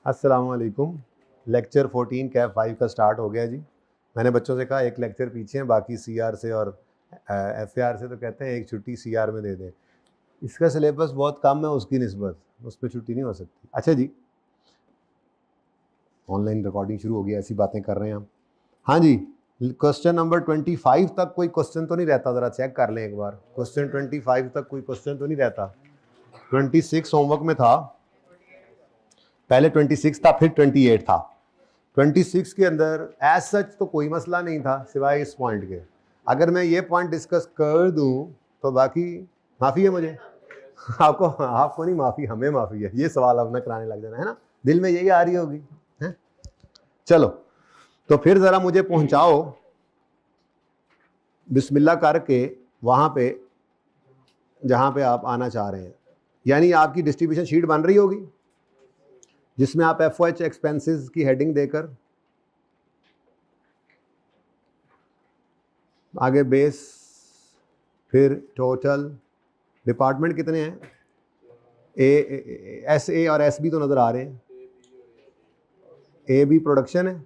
अस्सलाम वालेकुम। Lecture 14 cap 5 का स्टार्ट हो गया जी। मैंने बच्चों से कहा एक लेक्चर पीछे हैं, बाकी सीआर से और एफएआर से तो कहते हैं एक छुट्टी सीआर में दे दें। इसका सिलेबस बहुत कम है उसकी निस्बत, उस पर छुट्टी नहीं हो सकती। अच्छा जी, ऑनलाइन रिकॉर्डिंग शुरू हो गई, ऐसी बातें कर रहे हैं हम। हाँ जी, क्वेश्चन नंबर 25 तक कोई क्वेश्चन तो नहीं रहता, ज़रा चेक कर लें एक बार। क्वेश्चन 25 तक कोई क्वेश्चन तो नहीं रहता। 26 होमवर्क में था, पहले 26 था, फिर 28 था। 26 के अंदर एज सच तो कोई मसला नहीं था सिवाय इस पॉइंट के। अगर मैं ये पॉइंट डिस्कस कर दूं तो बाकी माफ़ी है मुझे। आपको नहीं माफ़ी, हमें माफ़ी है। ये सवाल अब ना कराने लग जाना, है ना, दिल में यही आ रही होगी है? चलो तो फिर ज़रा मुझे पहुंचाओ बिस्मिल्लाह करके वहाँ पे जहाँ पे आप आना चाह रहे हैं। यानी आपकी डिस्ट्रीब्यूशन शीट बन रही होगी जिसमें आप एफओएच एक्सपेंसेस की हेडिंग देकर आगे बेस, फिर टोटल, डिपार्टमेंट कितने हैं, एस ए और एस बी तो नज़र आ रहे हैं। ए बी प्रोडक्शन है,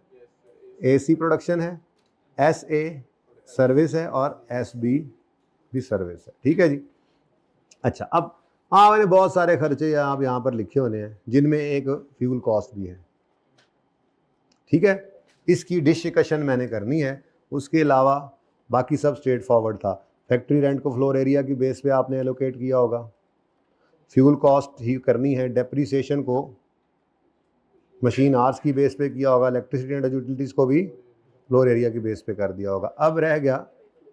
ए सी प्रोडक्शन है, एस ए सर्विस है और एस बी भी सर्विस है। ठीक है जी। अच्छा, अब मैंने बहुत सारे खर्चे आप यहाँ पर लिखे होने हैं जिनमें एक फ्यूल कॉस्ट भी है। ठीक है, इसकी डिस्कशन मैंने करनी है। उसके अलावा बाकी सब स्ट्रेट फॉरवर्ड था। फैक्ट्री रेंट को फ्लोर एरिया की बेस पे आपने एलोकेट किया होगा, फ्यूल कॉस्ट ही करनी है, डेप्रीसिएशन को मशीन आवर्स की बेस पे किया होगा, इलेक्ट्रिसिटी एंड यूटिलिटीज़ को भी फ्लोर एरिया की बेस पे कर दिया होगा। अब रह गया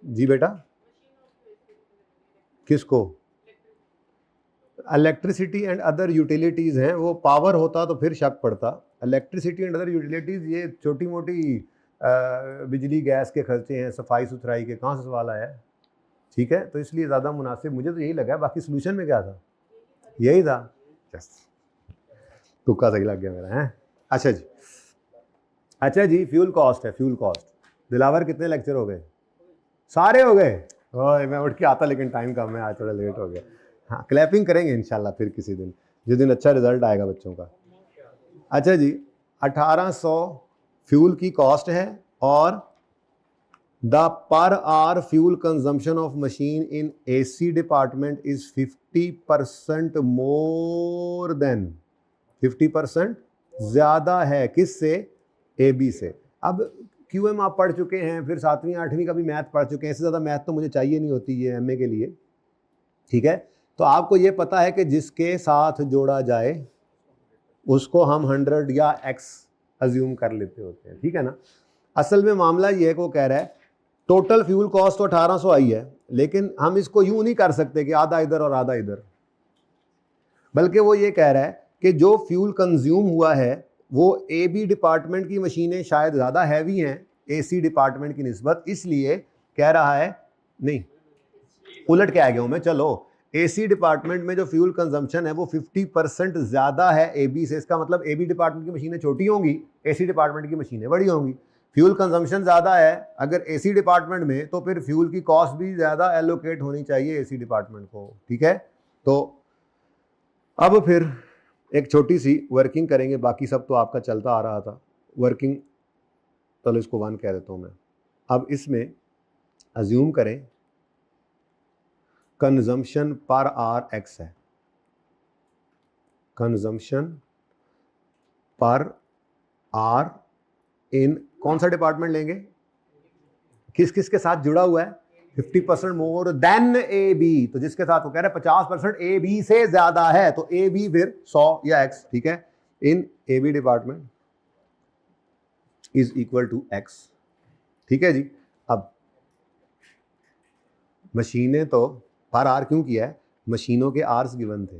जी बेटा, किसको? इलेक्ट्रिसिटी एंड अदर यूटिलिटीज़ हैं, वो पावर होता तो फिर शक पड़ता। इलेक्ट्रिसिटी एंड अदर यूटिलिटीज़ ये छोटी मोटी बिजली गैस के खर्चे हैं, सफाई सुथराई के, कहाँ से सवाल आया है? ठीक है, तो इसलिए ज़्यादा मुनासिब मुझे तो यही लगा। बाकी सोल्यूशन में क्या था? यही था। तुक्का सही लग गया मेरा, है? अच्छा जी, अच्छा जी, फ्यूल कॉस्ट है, फ्यूल कॉस्ट। दिलावर कितने लेक्चर हो गए? सारे हो गए। ओए मैं उठ के आता लेकिन टाइम कम है, आज थोड़ा लेट हो गया। हाँ, क्लैपिंग करेंगे इंशाल्लाह फिर किसी दिन, जिस दिन अच्छा रिजल्ट आएगा बच्चों का। अच्छा जी, 1800 फ्यूल की कॉस्ट है और the per hour fuel consumption of machine in AC department is 50% more than, 50% ज़्यादा है किससे? ए बी से। अब क्यूएम आप पढ़ चुके हैं, फिर 7वीं 8वीं का भी मैथ पढ़ चुके हैं, इससे ज़्यादा मैथ तो मुझे चाहिए नहीं होती है एमए के लिए। ठीक है, तो आपको ये पता है कि जिसके साथ जोड़ा जाए उसको हम 100 या एक्स अज्यूम कर लेते होते हैं। ठीक है ना। असल में मामला ये है कि वो कह रहा है टोटल फ्यूल कॉस्ट तो 1800 आई है, लेकिन हम इसको यूं नहीं कर सकते कि आधा इधर और आधा इधर, बल्कि वो ये कह रहा है कि जो फ्यूल कंज्यूम हुआ है वो ए बी डिपार्टमेंट की मशीनें शायद ज़्यादा हैवी हैं ए सी डिपार्टमेंट की निस्बत, इसलिए कह रहा है, नहीं उलट के आ गया हूँ मैं, चलो एसी डिपार्टमेंट में जो फ्यूल कंजम्पशन है वो 50% ज़्यादा है ए बी से। इसका मतलब ए बी डिपार्टमेंट की मशीनें छोटी होंगी, एसी डिपार्टमेंट की मशीनें बड़ी होंगी। फ्यूल कंजम्पशन ज़्यादा है अगर एसी डिपार्टमेंट में, तो फिर फ्यूल की कॉस्ट भी ज़्यादा एलोकेट होनी चाहिए एसी डिपार्टमेंट को। ठीक है, तो अब फिर एक छोटी सी वर्किंग करेंगे, बाकी सब तो आपका चलता आ रहा था। वर्किंग चलो इसको 1 कह देता हूँ मैं। अब इसमें अज्यूम करें कंजम्पशन पर आर एक्स है, कंजम्पशन पर आर इन कौन सा डिपार्टमेंट लेंगे, किस किस के साथ जुड़ा हुआ है? 50% मोर देन ए बी, तो जिसके साथ वो कह रहे हैं 50% ए बी से ज्यादा है, तो ए बी फिर 100 या एक्स। ठीक है, in A B department is equal to x. ठीक है जी। अब मशीनें तो पर आर क्यों किया है? मशीनों के आर्स गिवन थे।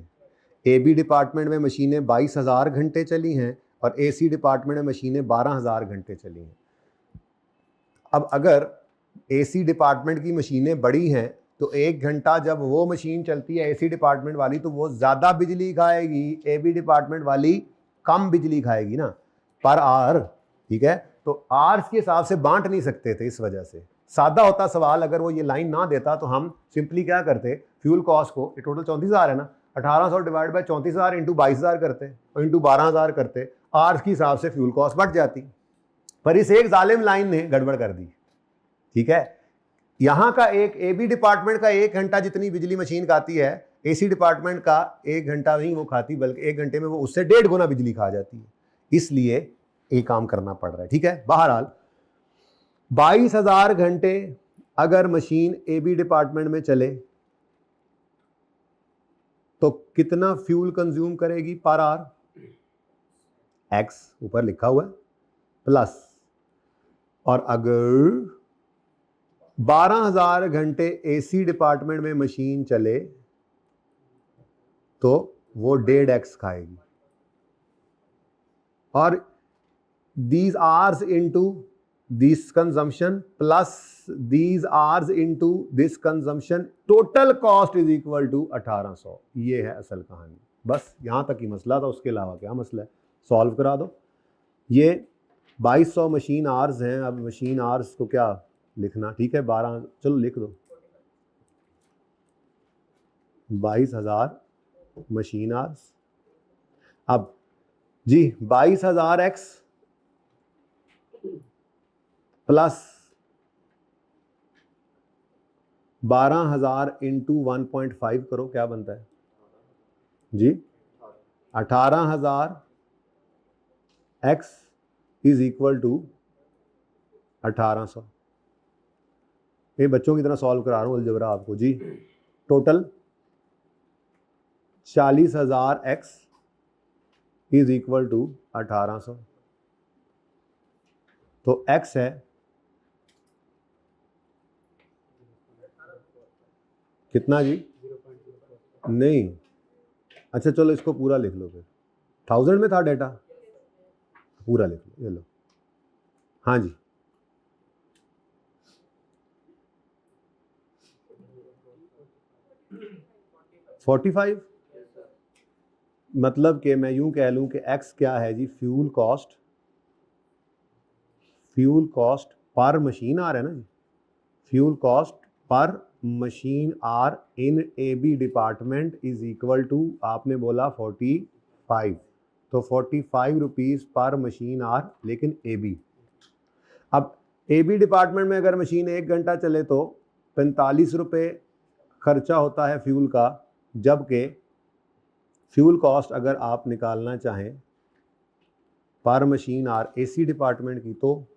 ए बी डिपार्टमेंट में मशीनें 22,000 घंटे चली हैं और ए सी डिपार्टमेंट में मशीनें 12,000 घंटे चली हैं। अब अगर ए सी डिपार्टमेंट की मशीनें बड़ी हैं तो 1 घंटा जब वो मशीन चलती है ए सी डिपार्टमेंट वाली तो वो ज़्यादा बिजली खाएगी, ए बी डिपार्टमेंट वाली कम बिजली खाएगी ना, पर आर। ठीक है, तो आर्स के हिसाब से बांट नहीं सकते थे, इस वजह से सादा होता सवाल। अगर वो ये लाइन ना देता तो हम सिंपली क्या करते, फ्यूल कॉस्ट को, टोटल 34,000 है ना, 1800 डिवाइड बाय 34,000 इंटू 22,000 करते और इंटू 12,000 करते, आवर्स के हिसाब से फ्यूल कॉस्ट बढ़ जाती। पर इस एक जालिम लाइन ने गड़बड़ कर दी। ठीक है, यहां का एक एबी डिपार्टमेंट का 1 घंटा जितनी बिजली मशीन खाती है, एसी डिपार्टमेंट का 1 घंटा नहीं वो खाती, बल्कि 1 घंटे में वो उससे 1.5 गुना बिजली खा जाती है, इसलिए ये काम करना पड़ रहा है। ठीक है, बहरहाल 22,000 घंटे अगर मशीन एबी डिपार्टमेंट में चले तो कितना फ्यूल कंज्यूम करेगी पर आवर? एक्स ऊपर लिखा हुआ है प्लस, और अगर 12,000 घंटे एसी डिपार्टमेंट में मशीन चले तो वो 1.5x खाएगी, और these hours into this consumption plus these hours into this consumption, total cost is equal to 1800। ये है असल कहानी, बस यहां तक ही मसला था, उसके अलावा क्या मसला है, सॉल्व करा दो। ये 2200 मशीन आवर्स हैं, अब मशीन आवर्स को क्या लिखना, ठीक है 12, चलो लिख दो 22,000 मशीन आवर्स। अब जी 22,000 एक्स प्लस 12,000 इंटू 1.5 करो, क्या बनता है जी? 18,000 एक्स इज इक्वल टू 1800। ये बच्चों की तरह सॉल्व करा रहा हूँ अलजेब्रा आपको जी। Total 40,000 x is equal to 1800, तो एक्स है कितना जी? नहीं, अच्छा चलो इसको पूरा लिख लो, फिर 1000 में था डेटा, पूरा लिख लो, ये लो। हाँ जी, $45, मतलब कि मैं यूं कह लूं कि x क्या है जी? Fuel cost, fuel cost per machine hour है ना जी, fuel cost per machine hour in AB department is equal to, आपने बोला 45, तो 45 रुपीज़ पर मशीन आर, लेकिन एबी। अब एबी डिपार्टमेंट में अगर मशीन 1 घंटा चले तो 45 रुपये खर्चा होता है फ्यूल का, जबकि फ्यूल कॉस्ट अगर आप निकालना चाहें पर मशीन आर एसी डिपार्टमेंट की, तो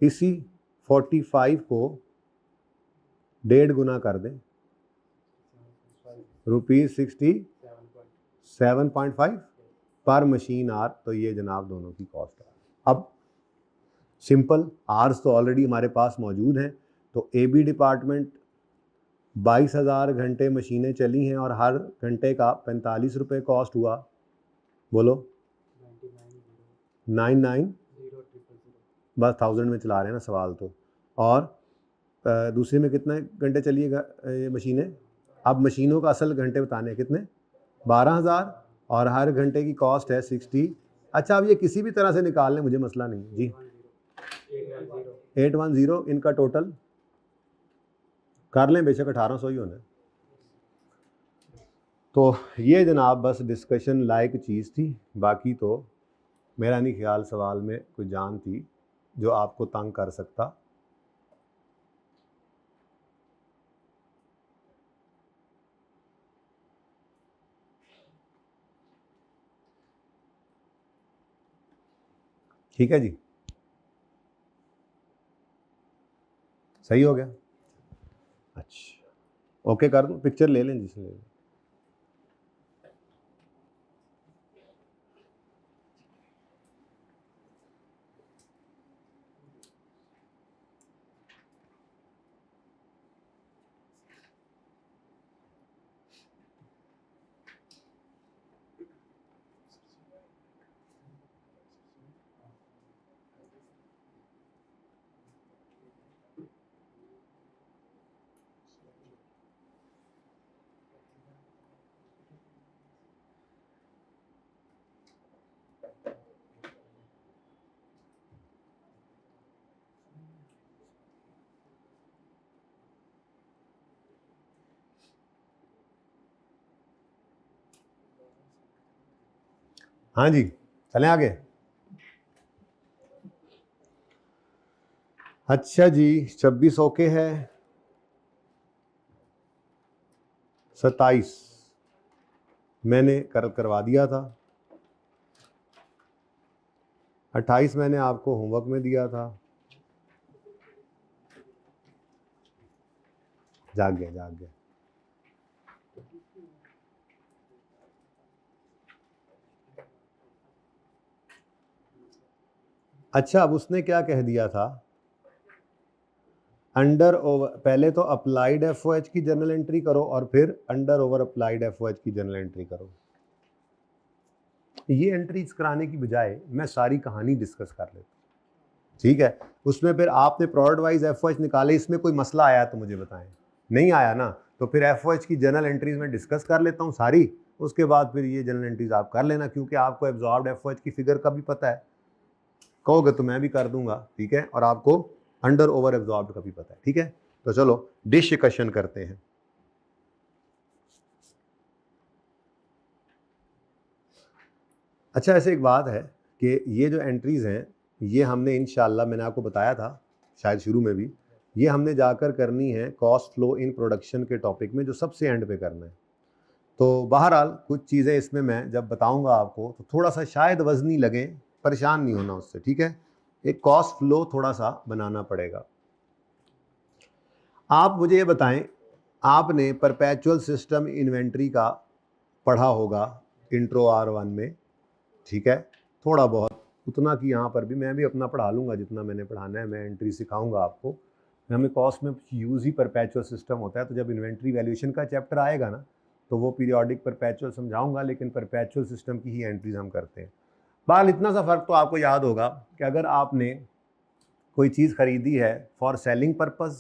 इसी 45 को 1.5 गुना कर दें, ₹67.5 पर मशीन आर, तो ये जनाब दोनों की कॉस्ट है। अब सिंपल, आर्स तो ऑलरेडी हमारे पास मौजूद हैं, तो एबी डिपार्टमेंट 22,000 घंटे मशीनें चली हैं और हर घंटे का 45 रुपये कॉस्ट हुआ, बोलो 99, बस 1000 में चला रहे हैं ना सवाल तो, और दूसरे में कितने घंटे चलिएगा ये मशीनें? अब मशीनों का असल घंटे बताने कितने? 12,000, और हर घंटे की कॉस्ट है 60। अच्छा, अब ये किसी भी तरह से निकाल लें, मुझे मसला नहीं जी। 810 इनका टोटल कर लें, बेशक 1800 ही होना। तो ये जनाब बस डिस्कशन लायक चीज़ थी, बाकी तो मेरा नहीं ख्याल सवाल में कोई जान थी जो आपको तंग कर सकता। ठीक है जी, सही हो गया? अच्छा ओके कर दूं, पिक्चर ले लें जिसने ले लें। हाँ जी, चलें आगे। अच्छा जी, 26 ओके है, 27 मैंने करवा दिया था, 28 मैंने आपको होमवर्क में दिया था। जाग गया। अच्छा, अब उसने क्या कह दिया था, अंडर ओवर, पहले तो अप्लाइड एफओएच की जर्नल एंट्री करो और फिर अंडर ओवर अप्लाइड एफओएच की जर्नल एंट्री करो। ये एंट्रीज कराने की बजाय मैं सारी कहानी डिस्कस कर लेता हूँ, ठीक है। उसमें फिर आपने प्रोडक्ट वाइज एफओएच निकाले, इसमें कोई मसला आया तो मुझे बताएं, नहीं आया ना तो फिर एफओएच की जर्नल एंट्रीज में डिस्कस कर लेता हूँ सारी, उसके बाद फिर ये जर्नल एंट्रीज आप कर लेना, क्योंकि आपको एब्जॉर्ब्ड एफओएच की फिगर का भी पता है, कहोगे तो मैं भी कर दूंगा, ठीक है, और आपको अंडर ओवर एब्जॉर्ब्ड का भी पता है, ठीक है। तो चलो डिस्कशन करते हैं। अच्छा, ऐसे एक बात है कि ये जो एंट्रीज हैं ये हमने इंशाल्लाह, मैंने आपको बताया था शायद शुरू में भी, ये हमने जाकर करनी है कॉस्ट फ्लो इन प्रोडक्शन के टॉपिक में, जो सबसे एंड पे करना है। तो बहरहाल कुछ चीज़ें इसमें मैं जब बताऊंगा आपको तो थोड़ा सा शायद वजनी लगे, परेशान नहीं होना उससे, ठीक है। एक कॉस्ट फ्लो थोड़ा सा बनाना पड़ेगा। आप मुझे ये बताएं, आपने परपेचुअल सिस्टम इन्वेंट्री का पढ़ा होगा इंट्रो R1 में, ठीक है, थोड़ा बहुत, उतना कि यहाँ पर भी मैं भी अपना पढ़ा लूँगा जितना मैंने पढ़ाना है, मैं एंट्री सिखाऊंगा आपको। हमें कॉस्ट में यूज़ ही परपेचुअल सिस्टम होता है, तो जब इन्वेंट्री वैल्यूएशन का चैप्टर आएगा ना तो वो पीरियोडिक परपेचुअल समझाऊंगा, लेकिन परपेचुअल सिस्टम की ही एंट्रीज हम करते हैं। बाल इतना सा फ़र्क तो आपको याद होगा कि अगर आपने कोई चीज़ खरीदी है for selling purpose,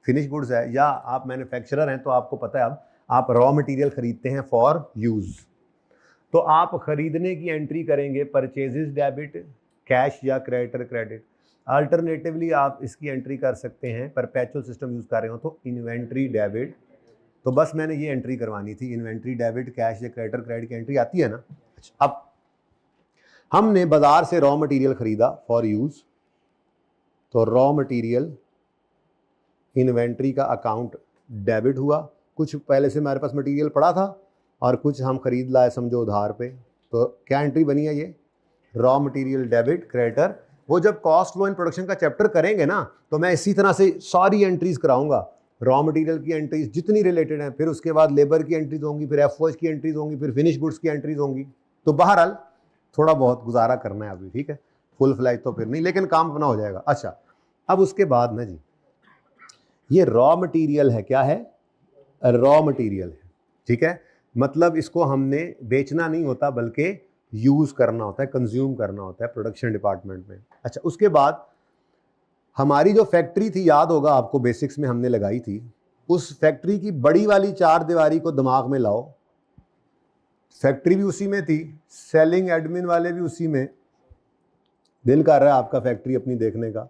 finish goods है, या आप मैन्युफैक्चरर हैं तो आपको पता है अब आप रॉ मटेरियल खरीदते हैं फॉर यूज़, तो आप खरीदने की एंट्री करेंगे परचेजेस डेबिट, कैश या क्रेडिटर क्रेडिट। अल्टरनेटिवली आप इसकी एंट्री कर सकते हैं, परपेचुअल सिस्टम यूज़ कर रहे हो तो इन्वेंट्री डेबिट। तो बस मैंने ये एंट्री करवानी थी, इन्वेंट्री डेबिट, कैश या क्रेडिटर क्रेडिट की एंट्री आती है ना। अच्छा, अब हमने बाजार से रॉ मटेरियल खरीदा फॉर यूज़, तो रॉ मटेरियल इन्वेंट्री का अकाउंट डेबिट हुआ, कुछ पहले से हमारे पास मटेरियल पड़ा था और कुछ हम खरीद लाए समझो उधार पे, तो क्या एंट्री बनी है ये, रॉ मटेरियल डेबिट क्रेडिटर। वो जब कॉस्ट फ्लो इन प्रोडक्शन का चैप्टर करेंगे ना तो मैं इसी तरह से सारी एंट्रीज कराऊंगा, रॉ मटेरियल की एंट्रीज जितनी रिलेटेड हैं, फिर उसके बाद लेबर की एंट्रीज होंगी, फिर एफओएच की एंट्रीज होंगी, फिर फिनिश गुड्स की एंट्रीज होंगी। तो बहरहाल थोड़ा बहुत गुजारा करना है अभी, ठीक है, फुल फ्लैज तो फिर नहीं, लेकिन काम अपना हो जाएगा। अच्छा, अब उसके बाद ना जी, ये रॉ मटेरियल है, क्या है, रॉ मटेरियल है, ठीक है, मतलब इसको हमने बेचना नहीं होता बल्कि यूज करना होता है, कंज्यूम करना होता है प्रोडक्शन डिपार्टमेंट में। अच्छा, उसके बाद हमारी जो फैक्ट्री थी, याद होगा आपको बेसिक्स में हमने लगाई थी, उस फैक्ट्री की बड़ी वाली चार दीवारी को दिमाग में लाओ, फैक्ट्री भी उसी में थी, सेलिंग एडमिन वाले भी उसी में। दिल कर रहा है आपका फैक्ट्री अपनी देखने का,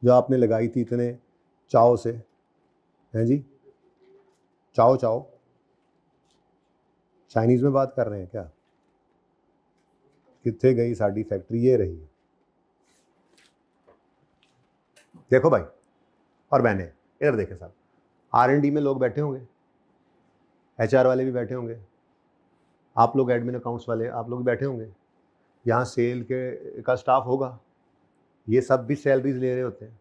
जो आपने लगाई थी इतने चाव से, हैं जी, चाओ चाओ, चाइनीज में बात कर रहे हैं क्या, कितने गई साड़ी फैक्ट्री, ये रही। देखो भाई और बहने, इधर देखे साहब, R&D में लोग बैठे होंगे, HR वाले भी बैठे होंगे, आप लोग एडमिन अकाउंट्स वाले आप लोग भी बैठे होंगे, यहाँ सेल के का स्टाफ होगा, ये सब भी सैलरीज ले रहे होते हैं।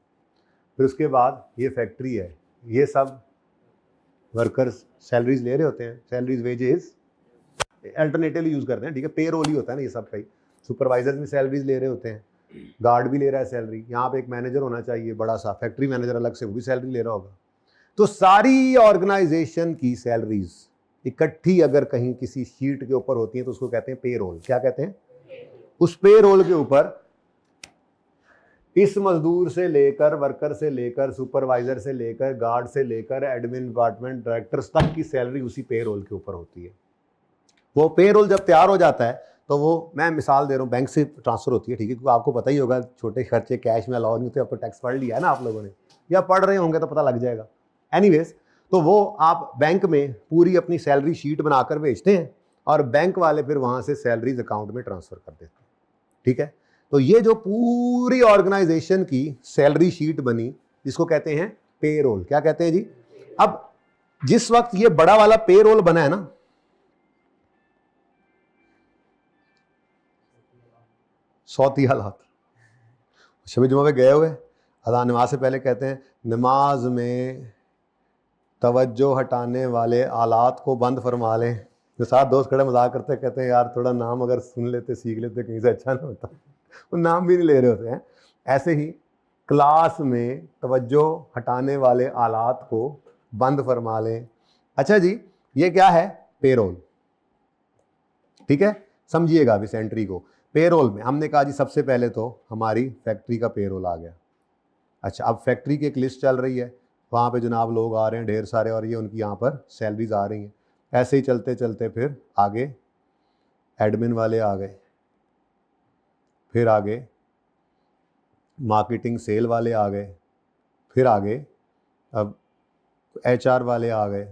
फिर उसके बाद ये फैक्ट्री है, ये सब वर्कर्स सैलरीज ले रहे होते हैं, सैलरीज वेजेस अल्टरनेटिवली यूज़ करते हैं, ठीक है, पे रोल ही होता है ना ये सब का ही। सुपरवाइजर्स भी सैलरीज ले रहे होते हैं, गार्ड भी ले रहा है सैलरी, यहाँ पे एक मैनेजर होना चाहिए बड़ा सा, फैक्ट्री मैनेजर अलग से, वो भी सैलरी ले रहा होगा। तो सारी ऑर्गेनाइजेशन की सैलरीज इकट्ठी अगर कहीं किसी शीट के ऊपर होती है तो उसको कहते हैं पे रोल। क्या कहते हैं, उस पे रोल के ऊपर इस मजदूर से लेकर, वर्कर से लेकर, सुपरवाइजर से लेकर, गार्ड से लेकर, एडमिन डिपार्टमेंट डायरेक्टर्स तक की सैलरी उसी पे रोल के ऊपर होती है। वो पे रोल जब तैयार हो जाता है तो वो, मैं मिसाल दे रहा हूँ, बैंक से ट्रांसफर होती है, ठीक है, क्योंकि आपको पता ही होगा छोटे खर्चे कैश में अलाउ नहीं होते, अब तो टैक्स पढ़ लिया है ना आप लोगों ने, या पढ़ रहे होंगे तो पता लग जाएगा। एनीवेज, तो वो आप बैंक में पूरी अपनी सैलरी शीट बनाकर भेजते हैं और बैंक वाले फिर वहां से सैलरीज अकाउंट में ट्रांसफर कर देते हैं। ठीक है, तो ये जो पूरी ऑर्गेनाइजेशन की सैलरी शीट बनी, इसको कहते हैं पेरोल। क्या कहते हैं जी? अब जिस वक्त ये बड़ा वाला पेरोल बना है ना, सौती हालात, शबी जुमा पे गए हुए, अज़ान नमाज से पहले कहते हैं नमाज में तवज्जो हटाने वाले आलात को बंद फरमा लें। जो साथ दोस्त खड़े मजाक करते कहते हैं यार थोड़ा नाम अगर सुन लेते सीख लेते कहीं से अच्छा ना होता। वो नाम भी नहीं ले रहे होते हैं। ऐसे ही क्लास में तवज्जो हटाने वाले आलात को बंद फरमा लें। अच्छा जी, ये क्या है? पेरोल। ठीक है, समझिएगा अब इस एंट्री को। पेरोल में हमने कहा जी सबसे पहले तो हमारी फैक्ट्री का पेरोल आ गया। अच्छा, अब फैक्ट्री की एक लिस्ट चल रही है, वहाँ पे जनाब लोग आ रहे हैं ढेर सारे, और ये उनकी यहाँ पर सैलरीज आ रही हैं। ऐसे ही चलते चलते फिर आगे एडमिन वाले आ गए, फिर आगे मार्केटिंग सेल वाले आ गए, फिर आगे अब HR वाले आ गए,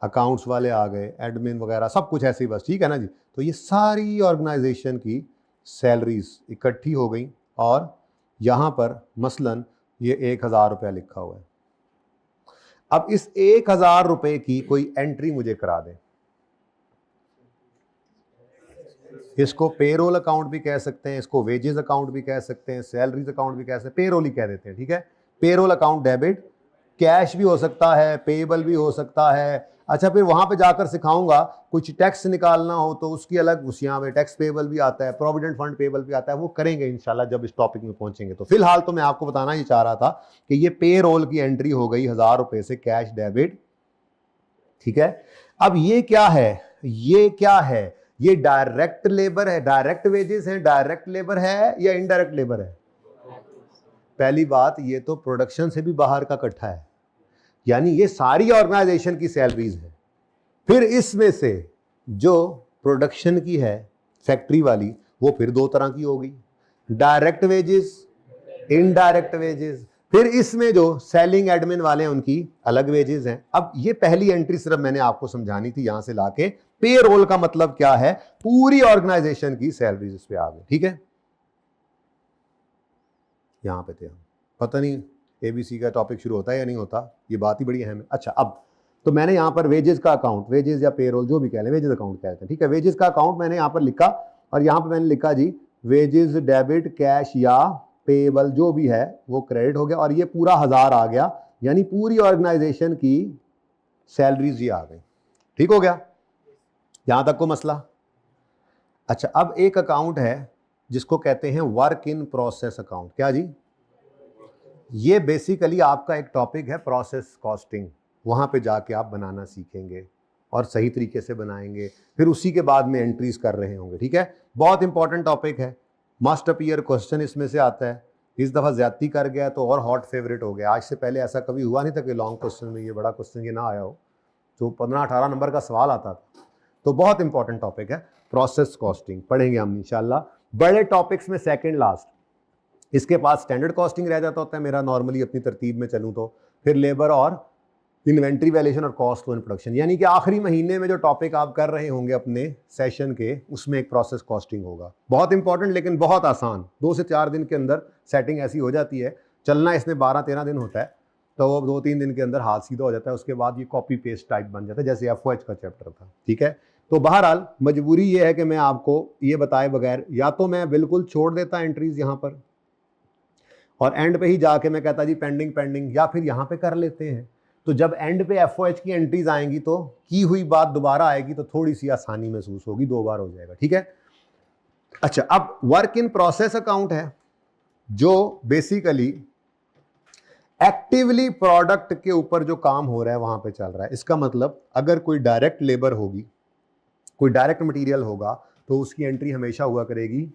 अकाउंट्स वाले आ गए, एडमिन वगैरह सब कुछ ऐसे ही बस। ठीक है ना जी? तो ये सारी ऑर्गेनाइजेशन की सैलरीज इकट्ठी हो गई और यहाँ पर मसलन ये 1000 रुपया लिखा हुआ है। अब इस 1000 रुपये की कोई एंट्री मुझे करा दे। इसको पेरोल अकाउंट भी कह सकते हैं, इसको वेजेस अकाउंट भी कह सकते हैं, सैलरीज अकाउंट भी कह सकते हैं, पेरोल ही कह देते हैं। ठीक है, पेरोल अकाउंट डेबिट, कैश भी हो सकता है, पेएबल भी हो सकता है। अच्छा, फिर वहां पे जाकर सिखाऊंगा कुछ टैक्स निकालना हो तो उसकी अलग, उस यहाँ पे टैक्स पेएबल भी आता है, प्रोविडेंट फंड पेएबल भी आता है, वो करेंगे इंशाल्लाह जब इस टॉपिक में पहुंचेंगे। तो फिलहाल तो मैं आपको बताना ही चाह रहा था कि ये पेरोल की एंट्री हो गई 1000 रुपए से कैश डेबिट। ठीक है, अब ये क्या है? ये क्या है? ये डायरेक्ट लेबर है, डायरेक्ट वेजेस है, डायरेक्ट लेबर है या इनडायरेक्ट लेबर है? पहली बात, ये तो प्रोडक्शन से भी बाहर का इकट्ठा है, यानी ये सारी ऑर्गेनाइजेशन की सैलरीज है। फिर इसमें से जो प्रोडक्शन की है फैक्ट्री वाली, वो फिर दो तरह की होगी, डायरेक्ट वेजेस, इनडायरेक्ट वेजेस। फिर इसमें जो सेलिंग एडमिन वाले हैं उनकी अलग वेजेस हैं। अब ये पहली एंट्री सिर्फ मैंने आपको समझानी थी, यहां से लाके पेरोल का मतलब क्या है, पूरी ऑर्गेनाइजेशन की सैलरीज इस पे आ गई। ठीक है, यहां पे थे हम, पता नहीं ABC का टॉपिक शुरू होता है या नहीं होता, ये बात ही बड़ी अहम है। अच्छा, अब तो मैंने यहाँ पर वेजेस का अकाउंट, वेजेस या पेरोल जो भी कह लें, वेजेस अकाउंट कहते हैं। ठीक है, वेजेस का अकाउंट मैंने यहाँ पर लिखा और यहाँ पर मैंने लिखा जी वेजेस डेबिट कैश या पेएबल जो भी है वो क्रेडिट हो गया, और ये पूरा 1000 आ गया, यानी पूरी ऑर्गेनाइजेशन की सैलरीज ये आ गई। ठीक हो गया, यहां तक को मसला? अच्छा, अब एक अकाउंट है जिसको कहते हैं वर्क इन प्रोसेस अकाउंट। क्या जी? ये बेसिकली आपका एक टॉपिक है प्रोसेस कॉस्टिंग, वहां पे जाके आप बनाना सीखेंगे और सही तरीके से बनाएंगे, फिर उसी के बाद में एंट्रीज कर रहे होंगे। ठीक है, बहुत इंपॉर्टेंट टॉपिक है, मस्ट अपीयर क्वेश्चन इसमें से आता है। इस दफा ज्यादती कर गया तो और हॉट फेवरेट हो गया। आज से पहले ऐसा कभी हुआ नहीं था कि लॉन्ग क्वेश्चन में ये बड़ा क्वेश्चन ये ना आया हो, तो 15-18 नंबर का सवाल आता था। तो बहुत इंपॉर्टेंट टॉपिक है प्रोसेस कॉस्टिंग, पढ़ेंगे हम इंशाल्लाह। बड़े टॉपिक्स में सेकंड लास्ट, इसके पास स्टैंडर्ड कॉस्टिंग रह जाता होता है मेरा नॉर्मली अपनी तरतीब में चलूँ तो, फिर लेबर और इन्वेंट्री वैल्यूएशन और कॉस्ट इन प्रोडक्शन, यानी कि आखिरी महीने में जो टॉपिक आप कर रहे होंगे अपने सेशन के, उसमें एक प्रोसेस कॉस्टिंग होगा। बहुत इंपॉर्टेंट लेकिन बहुत आसान, 2 से 4 दिन के अंदर सेटिंग ऐसी हो जाती है। चलना इसमें 12-13 दिन होता है, तो वो 2-3 दिन के अंदर हाथ सीधा हो जाता है। उसके बाद ये कॉपी पेस्ट टाइप बन जाता है, जैसे FOH का चैप्टर था। ठीक है, तो बहरहाल मजबूरी ये है कि मैं आपको ये बताए बगैर, या तो मैं बिल्कुल छोड़ देता एंट्रीज यहाँ पर और एंड पे ही जाके मैं कहता जी पेंडिंग पेंडिंग, या फिर यहाँ पे कर लेते हैं। तो जब एंड पे FOH की एंट्रीज आएंगी तो की हुई बात दोबारा आएगी, तो थोड़ी सी आसानी महसूस होगी, 2 बार हो जाएगा। ठीक है, अच्छा, अब वर्क इन प्रोसेस अकाउंट है जो बेसिकली एक्टिवली प्रोडक्ट के ऊपर जो काम हो रहा है वहां पे चल रहा है। इसका मतलब अगर कोई डायरेक्ट लेबर होगी, कोई डायरेक्ट मटेरियल होगा, तो उसकी एंट्री हमेशा हुआ करेगी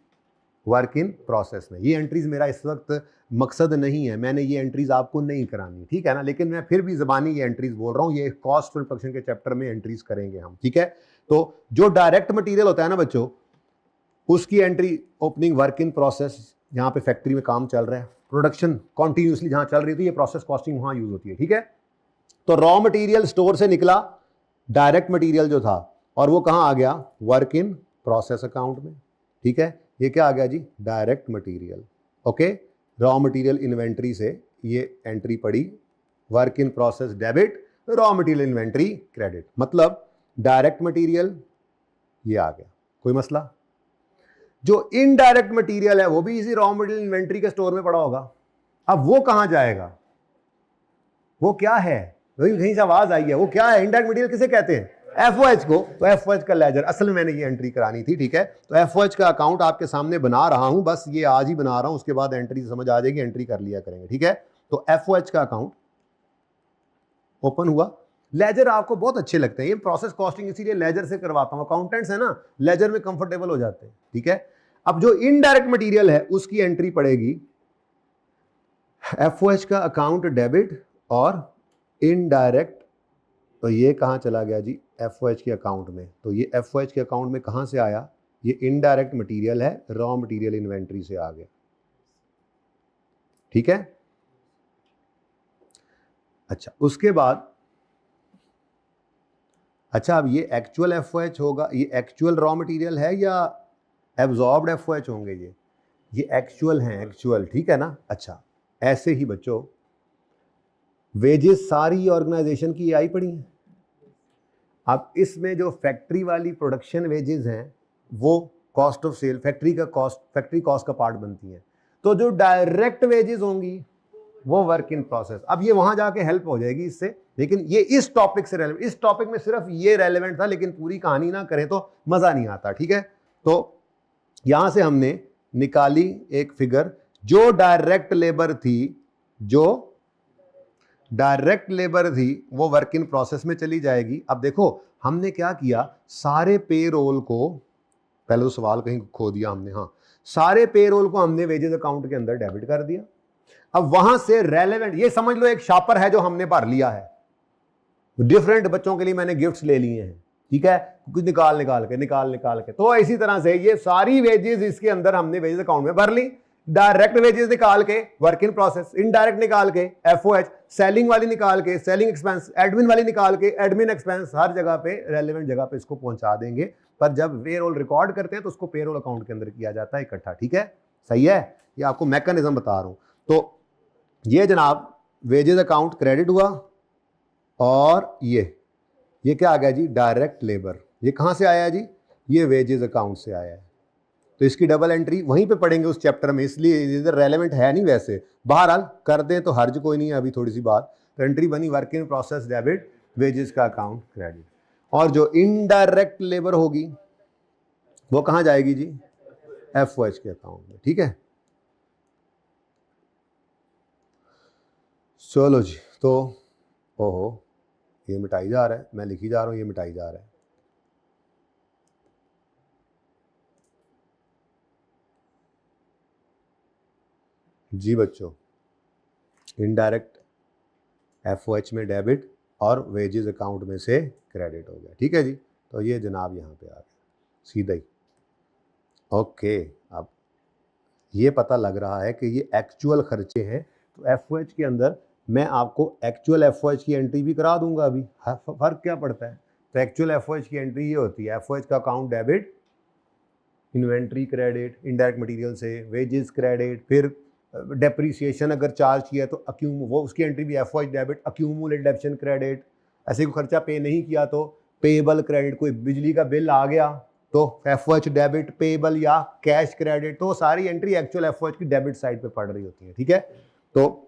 वर्क इन प्रोसेस में। ये एंट्रीज मेरा इस वक्त मकसद नहीं है, मैंने ये एंट्रीज आपको नहीं करानी, ठीक है ना, लेकिन मैं फिर भी ज़बानी ये एंट्रीज बोल रहा हूँ। ये कॉस्ट एंड प्रोडक्शन के चैप्टर में एंट्रीज करेंगे हम। ठीक है, तो जो डायरेक्ट मटेरियल होता है ना बच्चों, उसकी entry opening work in process, यहाँ पे फैक्ट्री में काम चल रहा है, प्रोडक्शन कॉन्टिन्यूसली जहाँ चल रही थी, ये प्रोसेस कॉस्टिंग वहाँ यूज होती है। ठीक है, तो रॉ मटेरियल स्टोर से निकला, डायरेक्ट मटेरियल जो था और वो कहाँ आ गया, वर्क इन प्रोसेस अकाउंट में, ठीक है। ये क्या आ गया जी, direct material, okay. Raw material inventory से ये एंट्री पड़ी, work in process debit, raw material inventory credit, मतलब डायरेक्ट मटेरियल ये आ गया, कोई मसला। जो इनडायरेक्ट मटेरियल है वो भी इसी रॉ मटेरियल इन्वेंट्री के स्टोर में पड़ा होगा। अब वो कहां जाएगा, वो क्या है, वही कहीं से आवाज आई है, वो क्या है, इनडायरेक्ट मटेरियल किसे कहते हैं, एफओएच को। तो एफओएच का लेजर, असल में मैंने ये एंट्री करानी थी, ठीक है। तो एफओएच का अकाउंट आपके सामने बना रहा हूं, बस ये आज ही बना रहा हूं, उसके बाद एंट्री समझ आ जाएगी, एंट्री कर लिया करेंगे, ठीक है। तो एफओएच का अकाउंट ओपन हुआ। लेजर आपको बहुत अच्छे लगते हैं, ये प्रोसेस कॉस्टिंग इसीलिए लेजर से करवाता हूं, अकाउंटेंट्स है ना, लेजर में कंफर्टेबल हो जाते हैं, ठीक है। अब जो इनडायरेक्ट मटेरियल है उसकी एंट्री पड़ेगी एफओएच का अकाउंट डेबिट और इनडायरेक्ट, तो ये कहां चला गया जी, एफओएच के अकाउंट में। तो ये एफओएच के अकाउंट में कहां से आया, ये इनडायरेक्ट मटेरियल है, रॉ मटेरियल इन्वेंट्री से आ गया, ठीक है। अच्छा उसके बाद, अच्छा अब ये एक्चुअल एफओएच होगा, ये एक्चुअल रॉ मटेरियल है या एब्जॉर्ब्ड एफओएच होंगे, ये एक्चुअल हैं, एक्चुअल, ठीक है ना। अच्छा ऐसे ही बच्चों वेजेस सारी ऑर्गेनाइजेशन की आई पड़ी हैं। अब इसमें जो फैक्ट्री वाली प्रोडक्शन वेजेस हैं वो कॉस्ट ऑफ सेल, फैक्ट्री का कॉस्ट, फैक्ट्री कॉस्ट का पार्ट बनती हैं। तो जो डायरेक्ट वेजेस होंगी वो वर्क इन प्रोसेस। अब ये वहां जाके हेल्प हो जाएगी इससे, लेकिन ये इस टॉपिक से रेलेवेंट, इस टॉपिक में सिर्फ ये रेलेवेंट था, लेकिन पूरी कहानी ना करें तो मजा नहीं आता, ठीक है। तो यहां से हमने निकाली एक फिगर, जो डायरेक्ट लेबर थी, जो डायरेक्ट लेबर थी वो वर्क इन प्रोसेस में चली जाएगी। अब देखो हमने क्या किया, सारे पेरोल को, पहले तो सवाल कहीं खो दिया हमने, हाँ, सारे पेरोल को हमने वेजेस अकाउंट के अंदर डेबिट कर दिया। अब वहां से रेलेवेंट, ये समझ लो एक शॉपर है जो हमने भर लिया है, डिफरेंट बच्चों के लिए मैंने गिफ्ट्स ले लिए हैं, ठीक है, कुछ निकाल निकाल के। तो इसी तरह से ये सारी वेजेस इसके अंदर हमने वेजेस अकाउंट में भर ली। डायरेक्ट वेजेस निकाल के वर्क इन प्रोसेस, इनडायरेक्ट निकाल के एफओएच, सेलिंग वाली निकाल के सेलिंग एक्सपेंस, एडमिन वाली निकाल के एडमिन एक्सपेंस, हर जगह पे रेलेवेंट जगह पे इसको पहुंचा देंगे। पर जब पेरोल रिकॉर्ड करते हैं तो उसको पेरोल अकाउंट के अंदर किया जाता है इकट्ठा, ठीक है, सही है। ये आपको मैकेनिज्म बता रहा हूं। तो ये जनाब वेजेस अकाउंट क्रेडिट हुआ, और ये क्या आ गया जी, डायरेक्ट लेबर। ये कहां से आया जी, ये वेजेस अकाउंट से आया है। तो इसकी डबल एंट्री वहीं पे पढ़ेंगे उस चैप्टर में, इसलिए इधर रेलेवेंट है नहीं, वैसे बहरहाल कर दें तो हर्ज कोई नहीं है, अभी थोड़ी सी बात। तो एंट्री बनी work in process debit, wages का अकाउंट क्रेडिट। और जो इनडायरेक्ट लेबर होगी वो कहां जाएगी जी, एफओएच के अकाउंट में, ठीक है। चलो जी, तो ओहो ये मिटाई जा रहा है, मैं लिखी जा रहा हूं, ये मिटाई जा रहा है। जी बच्चों, इनडायरेक्ट एफओएच में डेबिट और वेजेस अकाउंट में से क्रेडिट हो गया, ठीक है जी। तो ये जनाब यहाँ पे आ गया सीधा ही, ओके। अब ये पता लग रहा है कि ये एक्चुअल खर्चे हैं, तो एफओएच के अंदर मैं आपको एक्चुअल एफओएच की एंट्री भी करा दूंगा। अभी फर्क क्या पड़ता है, तो एक्चुअल एफओएच की एंट्री ये होती है, एफओएच का account debit, inventory credit, indirect material से वेजेस क्रेडिट, फिर डेप्रीसिएशन अगर चार्ज किया तो वो उसकी एंट्री भी एफओएच डेबिट, अक्यूमुलेट डेप्शन क्रेडिट, ऐसे कोई खर्चा पे नहीं किया तो पेबल क्रेडिट, कोई बिजली का बिल आ गया तो एफओएच डेबिट, पेबल या कैश क्रेडिट, तो सारी एंट्री एक्चुअल एफओएच की डेबिट साइड पे पड़ रही होती है, ठीक है। तो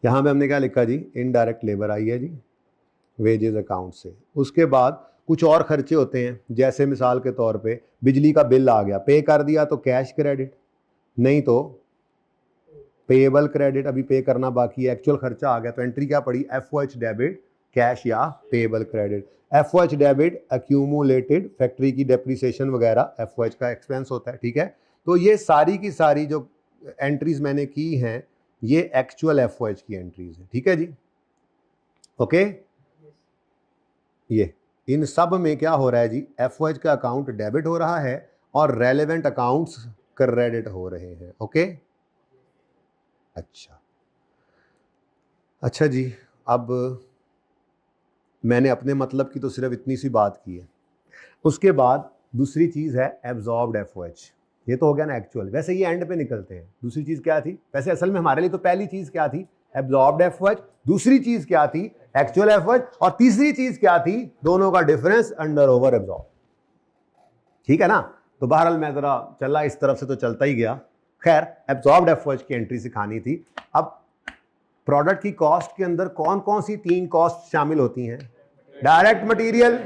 यहां पे हमने क्या लिखा जी, इनडायरेक्ट लेबर आई है जी वेजेस अकाउंट से। उसके बाद कुछ और खर्चे होते हैं, जैसे मिसाल के तौर पे बिजली का बिल आ गया, पे कर दिया तो कैश क्रेडिट, नहीं तो पेएबल क्रेडिट, अभी पे करना बाकी है, एक्चुअल खर्चा आ गया तो एंट्री क्या पड़ी, एफओएच डेबिट, कैश या payable credit. FOH debit accumulated, factory की डेप्रिसिएशन वगैरह एफओएच का एक्सपेंस होता है, ठीक है। तो ये सारी की सारी जो एंट्रीज मैंने की हैं ये एक्चुअल एफओएच की एंट्रीज है, ठीक है जी, ओके। ये इन सब में क्या हो रहा है जी, एफओएच का अकाउंट डेबिट हो रहा है और रेलेवेंट अकाउंट्स क्रेडिट हो रहे हैं, ओके। अच्छा जी, अब मैंने अपने मतलब की तो सिर्फ इतनी सी बात की है। उसके बाद दूसरी चीज़ है एब्जॉर्ब्ड एफओएच। ये तो हो गया ना एक्चुअल, वैसे ये एंड पे निकलते हैं। दूसरी चीज़ क्या थी? वैसे असल में हमारे लिए तो पहली चीज़ क्या थी? Absorbed FOH. दूसरी चीज़ क्या थी? Actual FOH. और तीसरी चीज़ क्या थी? दोनों का डिफरेंस अंडर ओवर एब्जॉर्ब। ठीक है ना? तो बहरहाल मैं जरा चला इस तरफ से तो चलता ही गया। खैर, एब्जॉर्ब्ड एफओएच की एंट्री सिखानी थी। अब प्रोडक्ट की कॉस्ट के अंदर कौन कौन सी 3 कॉस्ट शामिल होती हैं? डायरेक्ट मटेरियल,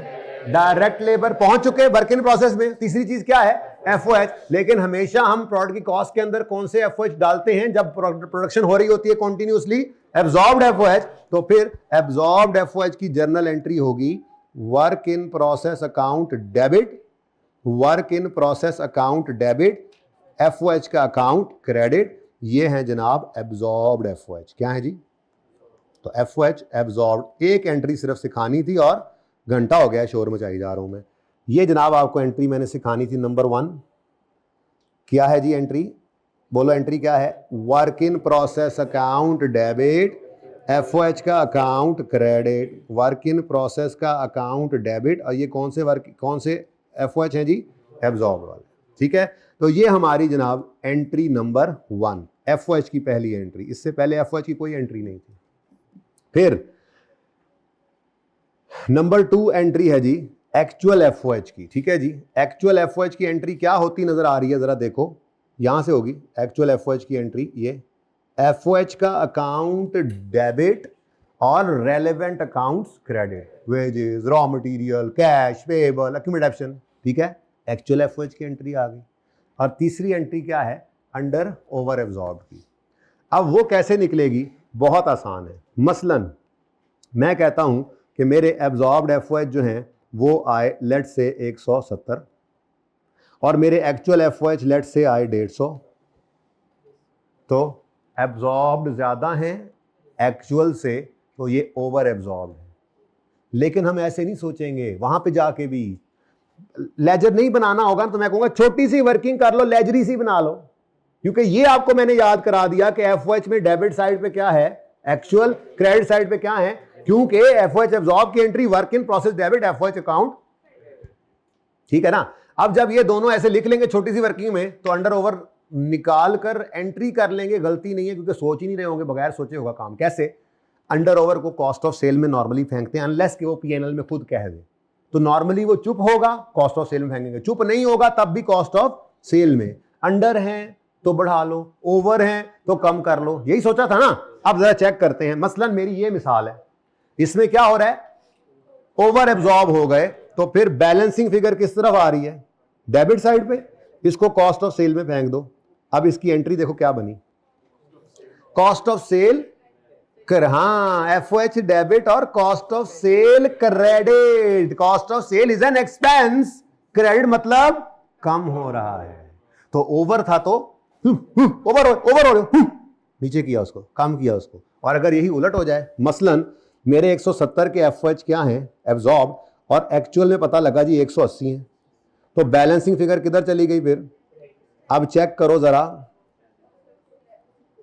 डायरेक्ट लेबर, पहुंच चुके वर्क इन प्रोसेस में। तीसरी चीज क्या है? एफओएच। लेकिन हमेशा हम प्रोडक्ट की कॉस्ट के अंदर कौन से एफओएच डालते हैं? जब प्रोडक्शन हो रही होती है कॉन्टिन्यूसली, एब्जॉर्ब्ड एफओएच। तो फिर एब्जॉर्ब्ड एफओएच की जर्नल एंट्री होगी work in process account debit, work in process account debit, FOH का अकाउंट क्रेडिट। ये है जनाब एब्जॉर्ब्ड एफओएच। क्या है जी? तो एफओएच एब्जॉर्ब्ड। एक एंट्री सिर्फ सिखानी थी और घंटा हो गया शोर मचाई जा रहा हूं मैं। ये जनाब आपको एंट्री मैंने सिखानी थी नंबर 1। क्या है जी एंट्री? बोलो एंट्री क्या है? Work in process account debit, FOH का account credit. Work in process का अकाउंट डेबिट। और ये कौन से एफओएच हैं जी? एब्जॉर्ब्ड वाले। ठीक है, तो ये हमारी जनाब एंट्री नंबर 1, एफओएच की पहली एंट्री। इससे पहले एफओएच की कोई एंट्री नहीं थी। फिर नंबर 2 एंट्री है जी एक्चुअल एफओएच की। ठीक है जी, एक्चुअल एफओएच की एंट्री क्या होती नजर आ रही है? जरा देखो, यहां से होगी एक्चुअल एफओएच की एंट्री। ये एफओएच का अकाउंट डेबिट और relevant accounts credit, wages, raw material, cash, payable, accumulated option. ठीक है, एक्चुअल एफओएच की एंट्री आ गई। और तीसरी एंट्री क्या है? अंडर ओवर एब्जॉर्ब की। अब वो कैसे निकलेगी? बहुत आसान है। मसलन मैं कहता हूं कि मेरे एब्जॉर्ब्ड एफओएच जो हैं वो आए लेट से 170 और मेरे एक्चुअल एफओएच लेट से आए 150। तो एब्जॉर्ब्ड ज्यादा हैं एक्चुअल से, तो ये ओवर एब्जॉर्ब्ड है। लेकिन हम ऐसे नहीं सोचेंगे। वहां पे जाके भी लेजर नहीं बनाना होगा तो मैं कहूंगा छोटी सी वर्किंग कर लो, लेजरी सी बना लो। क्योंकि ये आपको मैंने याद करा दिया कि एफओएच में डेबिट साइड पे क्या है, एक्चुअल, क्रेडिट साइड पे क्या है। क्योंकि एफओएच एब्जॉर्ब की entry work in process debit, FOH account. ठीक है ना? अब जब ये दोनों ऐसे लिख लेंगे छोटी सी वर्किंग में, तो अंडर ओवर निकाल कर एंट्री कर लेंगे। गलती नहीं है, क्योंकि सोच ही नहीं रहे होंगे, बगैर सोचे होगा काम। कैसे? अंडर ओवर को कॉस्ट ऑफ सेल में नॉर्मली फेंकते हैं, अनलेस कि वो पीएनएल में खुद कह दे। तो नॉर्मली वो चुप होगा, कॉस्ट ऑफ सेल में फेंकेंगे। चुप नहीं होगा तब भी कॉस्ट ऑफ सेल में। अंडर है तो बढ़ा लो, ओवर है तो कम कर लो। यही सोचा था ना? अब जरा चेक करते हैं। मसलन मेरी ये मिसाल है, इसमें क्या हो रहा है? ओवर एब्जॉर्ब हो गए। तो फिर बैलेंसिंग फिगर किस तरफ आ रही है? डेबिट साइड पे। इसको कॉस्ट ऑफ सेल में फेंक दो। अब इसकी एंट्री देखो क्या बनी, कॉस्ट ऑफ सेल कर, हाँ, एफओएच डेबिट और cost of sale credit. Cost of sale is an expense, credit मतलब कम हो रहा है। तो ओवर था तो ओवर हो नीचे किया उसको, कम किया उसको। और अगर यही उलट हो जाए, मसलन मेरे 170 के एफओएच क्या हैं? एब्जॉर्ब। और एक्चुअल में पता लगा जी 180 है, तो बैलेंसिंग फिगर किधर चली गई फिर? अब चेक करो जरा,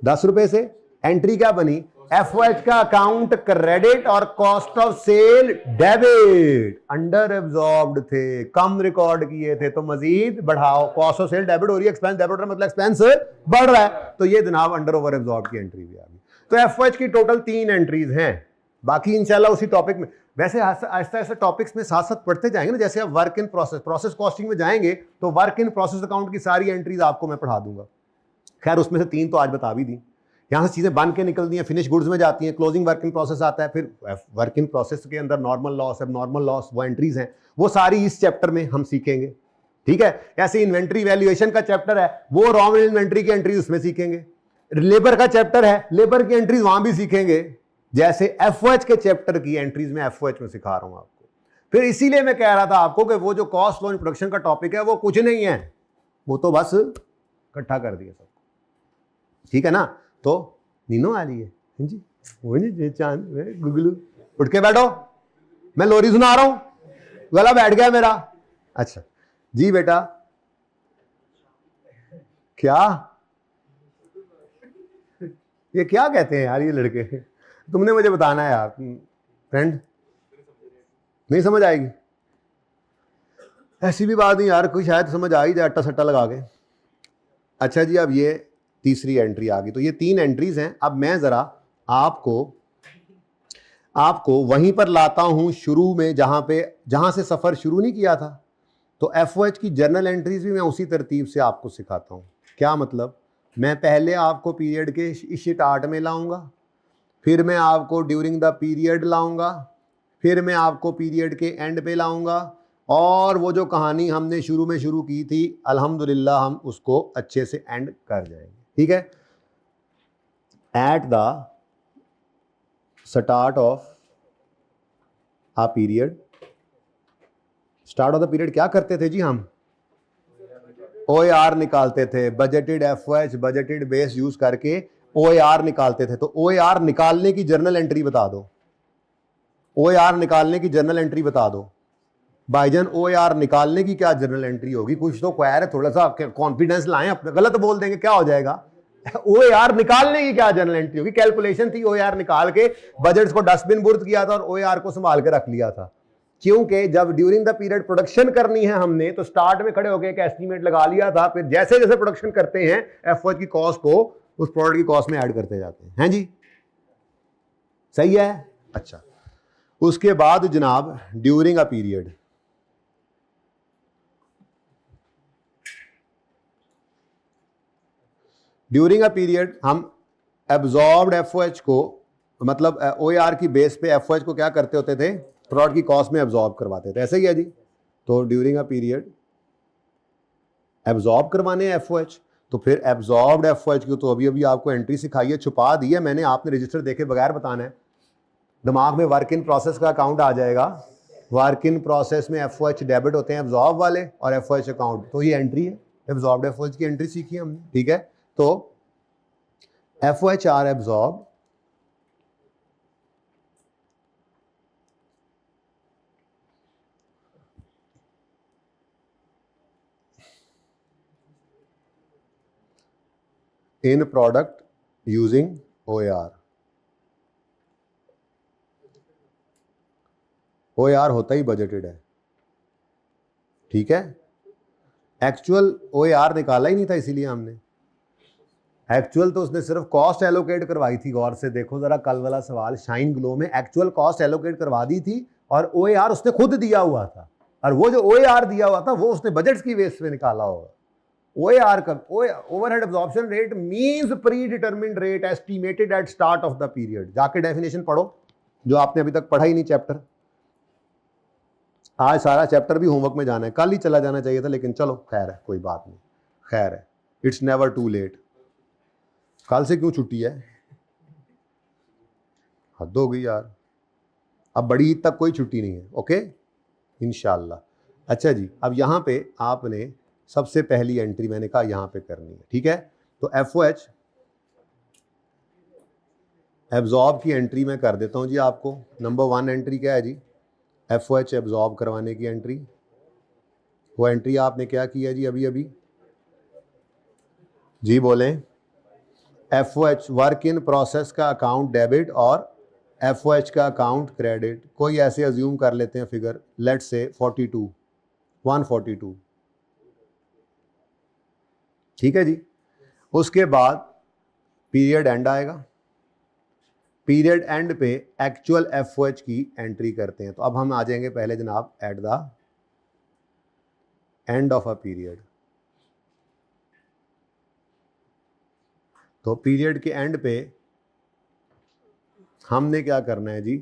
10 रुपए से एंट्री क्या बनी? एफओएच का अकाउंट क्रेडिट और cost of sale debit. Under absorbed थे, कम रिकॉर्ड किए थे, तो मजीद बढ़ाओ। कॉस्ट ऑफ सेल डेबिट हो रही है, एक्सपेंस डेबिट मतलब एक्सपेंस बढ़ रहा है। तो ये जनाब अंडर ओवर एब्जॉर्ब की एंट्री भी आ गई। तो एफओएच की टोटल 3 एंट्रीज हैं। बाकी इंशाल्लाह उसी टॉपिक में, वैसे आहिस्ता आहिस्ता टॉपिक्स में साथ साथ पढ़ते जाएंगे ना। जैसे आप वर्क इन प्रोसेस कॉस्टिंग में जाएंगे तो वर्क इन प्रोसेस अकाउंट की सारी एंट्रीज आपको मैं पढ़ा दूंगा। खैर उसमें से 3 तो आज बता भी दी। यहाँ से चीजें बन के निकलती हैं, फिनिश गुड्स में जाती हैं, क्लोजिंग वर्क इन प्रोसेस आता है, फिर वर्क इन प्रोसेस के अंदर नॉर्मल लॉस, अब नॉर्मल लॉस, वो एंट्रीज हैं, वो सारी इस चैप्टर में हम सीखेंगे। ठीक है, ऐसे इन्वेंट्री वैल्यूएशन का चैप्टर है, वो रॉ मटेरियल इन्वेंट्री की एंट्रीज उसमें सीखेंगे। लेबर का चैप्टर है, लेबर की एंट्रीज वहां भी सीखेंगे, जैसे एफओएच के चैप्टर की एंट्रीज में एफओएच में सिखा रहा हूं आपको। फिर इसीलिए मैं कह रहा था आपको कि वो जो कॉस्ट फ्लो इन प्रोडक्शन का टॉपिक है वो कुछ नहीं है, वो तो बस इकट्ठा कर दिया सब। ठीक है ना? तो नीनो आ रही है जी, वो नहीं चांद गुगलू, उठ के बैठो, मैं लोरी सुना रहा हूं, गला बैठ गया मेरा। अच्छा जी बेटा, क्या ये क्या कहते हैं यार ये लड़के? तुमने मुझे बताना है यार फ्रेंड। नहीं समझ आएगी? ऐसी भी बात नहीं यार, कोई शायद समझ आ ही जाए अट्टा सट्टा लगा के। अच्छा जी, अब ये तीसरी एंट्री आ गई। तो ये 3 एंट्रीज हैं। अब मैं जरा आपको वहीं पर लाता हूं शुरू में, जहां से सफर शुरू नहीं किया था। तो एफओएच की जर्नल एंट्रीज भी मैं उसी तरतीब से आपको सिखाता हूं। क्या मतलब? मैं पहले आपको पीरियड के स्टार्ट में लाऊंगा, फिर मैं आपको ड्यूरिंग द पीरियड लाऊंगा, फिर मैं आपको पीरियड के एंड पे लाऊंगा, और वो जो कहानी हमने शुरू में शुरू की थी अल्हम्दुलिल्लाह हम उसको अच्छे से एंड कर जाएंगे। ठीक है? At the start of a period, start of the period क्या करते थे जी? हम OAR निकालते थे। Budgeted FOH, budgeted base use करके OAR निकालते थे। तो OAR निकालने की जर्नल एंट्री बता दो। OAR निकालने की जर्नल एंट्री बता दो भाईजान। OAR निकालने की क्या जर्नल एंट्री होगी? कुछ तो क्वायर है, थोड़ा सा कॉन्फिडेंस लाएं अपने। गलत बोल देंगे क्या हो जाएगा? OAR निकालने की क्या जर्नल एंट्री होगी? कैलकुलेशन थी, OAR निकाल के बजट्स को डस्टबिन बुर्द किया था और OAR को संभाल के रख लिया था। क्योंकि जब ड्यूरिंग द पीरियड प्रोडक्शन करनी है हमने, तो स्टार्ट में खड़े होकर एक एस्टीमेट लगा लिया था, फिर जैसे जैसे प्रोडक्शन करते हैं एफओएच की कॉस्ट को उस प्रोडक्ट की कॉस्ट में ऐड करते जाते हैं जी। सही है? अच्छा, उसके बाद जनाब during a period, during a period हम एब्जॉर्ब्ड एफओएच को, मतलब OAR की बेस पे एफओएच को क्या करते होते थे? प्रोडक्ट की कॉस्ट में एब्जॉर्ब करवाते थे। ऐसे ही है जी। तो ड्यूरिंग अ पीरियड एब्जॉर्ब करवाने एफओएच, तो फिर एब्जॉर्ब्ड एफओएच की तो अभी अभी आपको एंट्री सिखाई है, छुपा दी है मैंने, आपने रजिस्टर देखे बगैर बताना है। दिमाग में वर्क इन प्रोसेस का अकाउंट आ जाएगा। वर्क इन प्रोसेस में एफओएच डेबिट होते हैं एब्जॉर्ब वाले, और एफओएच अकाउंट, तो ये एंट्री है। एब्जॉर्ब्ड एफओएच की एंट्री सीखी हमने। ठीक है? तो FOH are absorb in product using OAR। OAR होता ही बजटेड है। ठीक है? एक्चुअल OAR निकाला ही नहीं था, इसीलिए हमने एक्चुअल तो उसने सिर्फ कॉस्ट एलोकेट करवाई थी। गौर से देखो जरा, कल वाला सवाल शाइन ग्लो में एक्चुअल कॉस्ट एलोकेट करवा दी थी, और OAR उसने खुद दिया हुआ था, और वो जो OAR दिया हुआ था वो उसने बजट्स की बेस पे निकाला होगा। OAR का overhead absorption rate means pre determined rate estimated at start of the period. जाके डेफिनेशन पढ़ो, जो आपने अभी तक पढ़ा ही नहीं चैप्टर। आज सारा चैप्टर भी होमवर्क में जाना है, कल ही चला जाना चाहिए था, लेकिन चलो खैर है, कोई बात नहीं, खैर है, इट्स नेवर टू लेट। कल से क्यों छुट्टी है? हद हो गई यार, अब बड़ी ईद तक कोई छुट्टी नहीं है। ओके, इंशाल्लाह। अच्छा जी, अब यहाँ पे आपने सबसे पहली एंट्री मैंने कहा यहाँ पे करनी है। ठीक है? तो एफओएच एब्जॉर्ब की एंट्री मैं कर देता हूँ जी आपको। नंबर 1 एंट्री क्या है जी? एफओएच एब्जॉर्ब करवाने की एंट्री। वो एंट्री आपने क्या की है जी अभी अभी? जी बोलें। एफओएच वर्क इन प्रोसेस का अकाउंट डेबिट और एफओएच का अकाउंट क्रेडिट। कोई ऐसे अज्यूम कर लेते हैं फिगर, लेट्स से 42, 142। ठीक है जी? उसके बाद पीरियड एंड आएगा। पीरियड एंड पे एक्चुअल एफओएच की एंट्री करते हैं। तो अब हम आ जाएंगे पहले जनाब at the end of a period. तो पीरियड के एंड पे हमने क्या करना है जी?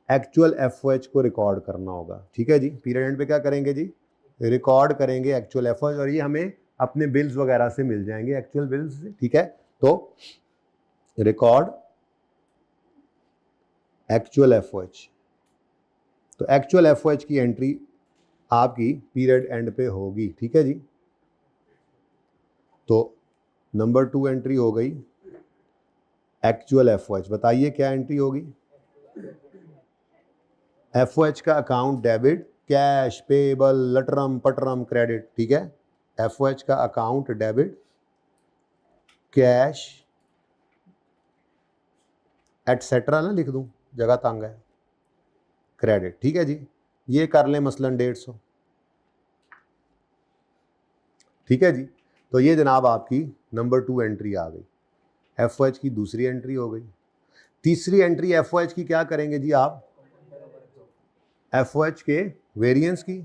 एक्चुअल एफओएच को रिकॉर्ड करना होगा। ठीक है जी? पीरियड एंड पे क्या करेंगे जी? रिकॉर्ड करेंगे एक्चुअल एफओएच, और ये हमें अपने बिल्स वगैरह से मिल जाएंगे, एक्चुअल बिल्स से। ठीक है? तो रिकॉर्ड एक्चुअल एफओएच। तो एक्चुअल एफओएच की एंट्री आपकी पीरियड एंड पे होगी। ठीक है जी? तो नंबर 2 एंट्री हो गई एक्चुअल एफओएच। बताइए क्या एंट्री होगी? एफओएच का अकाउंट डेबिट, कैश, पेबल, लटरम पटरम क्रेडिट। ठीक है? एफओएच का अकाउंट डेबिट, कैश एटसेट्रा ना लिख दूं, जगह तंग है, क्रेडिट। ठीक है जी? ये कर लें मसलन 150, ठीक है जी। तो ये जनाब आपकी नंबर 2 एंट्री आ गई, FOH की दूसरी एंट्री हो गई। तीसरी एंट्री FOH की क्या करेंगे जी आप, FOH के वेरिएंस की,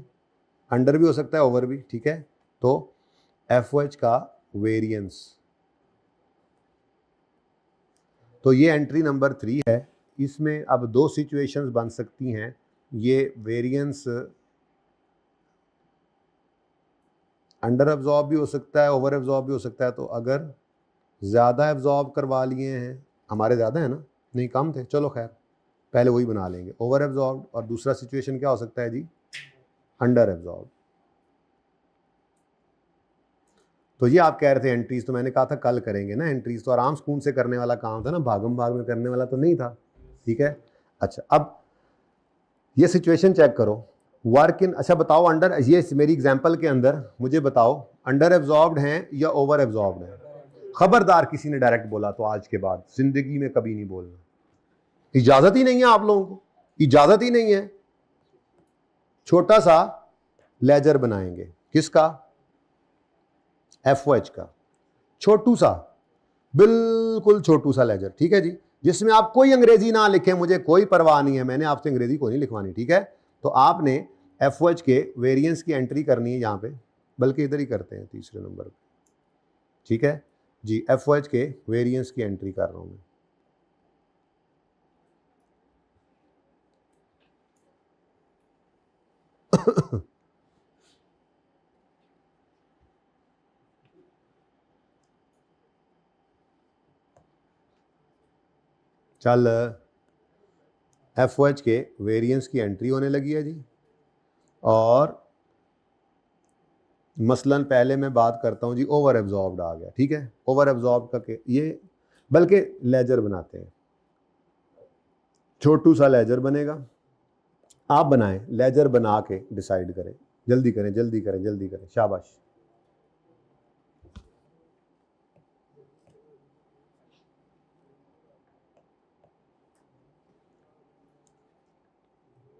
अंडर भी हो सकता है ओवर भी, ठीक है। तो FOH का वेरिएंस, तो ये एंट्री नंबर 3 है। इसमें अब दो सिचुएशंस बन सकती हैं, ये वेरिएंस अंडर एब्जॉर्ब भी हो सकता है, ओवर एब्जॉर्ब भी हो सकता है। तो अगर ज़्यादा एब्जॉर्ब करवा लिए हैं, हमारे ज़्यादा है ना, नहीं कम थे, चलो खैर पहले वही बना लेंगे, ओवर एब्जॉर्ब। और दूसरा सिचुएशन क्या हो सकता है जी, अंडर एब्जॉर्ब। तो ये आप कह रहे थे एंट्रीज, तो मैंने कहा था कल करेंगे ना एंट्रीज, तो आराम सुकून से करने वाला काम था ना, भागम भाग में करने वाला तो नहीं था, ठीक है। अच्छा, अब ये सिचुएशन चेक करो, वर्क इन, अच्छा बताओ अंडर, ये मेरी एग्जांपल के अंदर मुझे बताओ अंडर एब्जॉर्ब्ड हैं या ओवर एब्जॉर्ब्ड हैं। खबरदार किसी ने डायरेक्ट बोला तो आज के बाद जिंदगी में कभी नहीं बोलना, इजाजत ही नहीं है आप लोगों को, इजाजत ही नहीं है। छोटा सा लेजर बनाएंगे, किसका, FOH का, छोटू सा, बिल्कुल छोटू सा लेजर, ठीक है जी, जिसमें आप कोई अंग्रेजी ना लिखें, मुझे कोई परवाह नहीं है, मैंने आपसे अंग्रेजी को नहीं लिखवानी, ठीक है। तो आपने FOH के वेरिएंस की एंट्री करनी है यहाँ पे, बल्कि इधर ही करते हैं तीसरे नंबर पे, ठीक है जी। FOH के वेरिएंस की एंट्री कर रहा हूं मैं। चल, FOH के वेरिएंस की एंट्री होने लगी है जी। और मसलन पहले मैं बात करता हूं जी, ओवर एब्जॉर्ब्ड आ गया, ठीक है। ओवर एब्जॉर्ब का के ये, बल्कि लेजर बनाते हैं, छोटू सा लेजर बनेगा। आप बनाएं, लेजर बना के डिसाइड करें, जल्दी करें जल्दी करें जल्दी करें, शाबाश।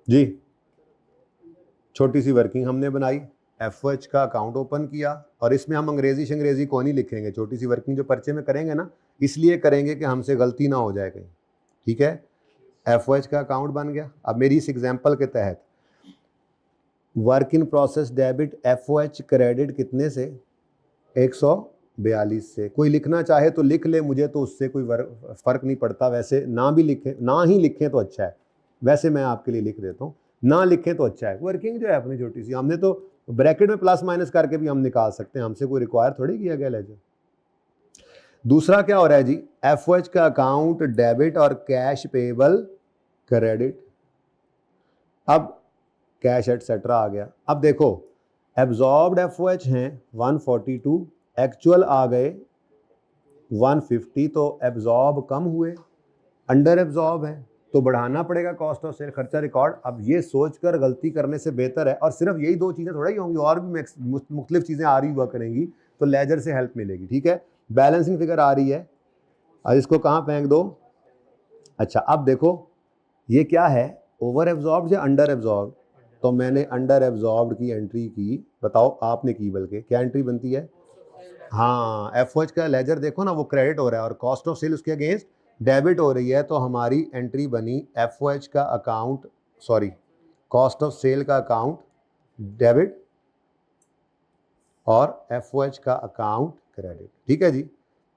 जी, छोटी सी वर्किंग हमने बनाई, FOH का अकाउंट ओपन किया, और इसमें हम अंग्रेजी शंग्रेजी को नहीं लिखेंगे, छोटी सी वर्किंग जो पर्चे में करेंगे ना, इसलिए करेंगे कि हमसे गलती ना हो जाए कहीं, ठीक है। FOH का अकाउंट बन गया। अब मेरी इस एग्जांपल के तहत work in process debit FOH credit कितने से, 142 से। कोई लिखना चाहे तो लिख ले, मुझे तो उससे कोई फर्क नहीं पड़ता, वैसे ना भी लिखें, ना ही लिखें तो अच्छा है, वैसे मैं आपके लिए लिख देता हूँ, ना लिखें तो अच्छा है। वर्किंग जो है अपनी छोटी सी, हमने तो ब्रैकेट में प्लस माइनस करके भी हम निकाल सकते हैं, हमसे कोई रिक्वायर थोड़ी किया गया लेजर। दूसरा क्या हो रहा है जी, FOH का अकाउंट डेबिट और कैश पेबल क्रेडिट। अब कैश एटसेट्रा आ गया। अब देखो एब्जॉर्ब्ड FOH हैं 142, एक्चुअल आ गए 150, तो एब्जॉर्ब कम हुए, अंडर एब्जॉर्ब है तो बढ़ाना पड़ेगा कॉस्ट ऑफ सेल, खर्चा रिकॉर्ड। अब ये सोचकर गलती करने से बेहतर है, और सिर्फ यही दो चीज़ें थोड़ा ही होंगी, और भी मुख्तलिफ चीज़ें आ रही हुआ करेंगी, तो लेजर से हेल्प मिलेगी, ठीक है। बैलेंसिंग फिगर आ रही है, अब इसको कहाँ फेंक दो। अच्छा, अब देखो ये क्या है, ओवर एब्जॉर्ब्ड या अंडर एब्जॉर्ब्ड, तो मैंने अंडर एब्जॉर्ब्ड की एंट्री की, बताओ आपने की, बल्कि क्या एंट्री बनती है, हाँ FOH का लेजर देखो ना, वो क्रेडिट हो रहा है और कॉस्ट ऑफ सेल उसके अगेंस्ट डेबिट हो रही है, तो हमारी एंट्री बनी FOH का account, sorry cost of sale का अकाउंट डेबिट और FOH का अकाउंट क्रेडिट, ठीक है जी।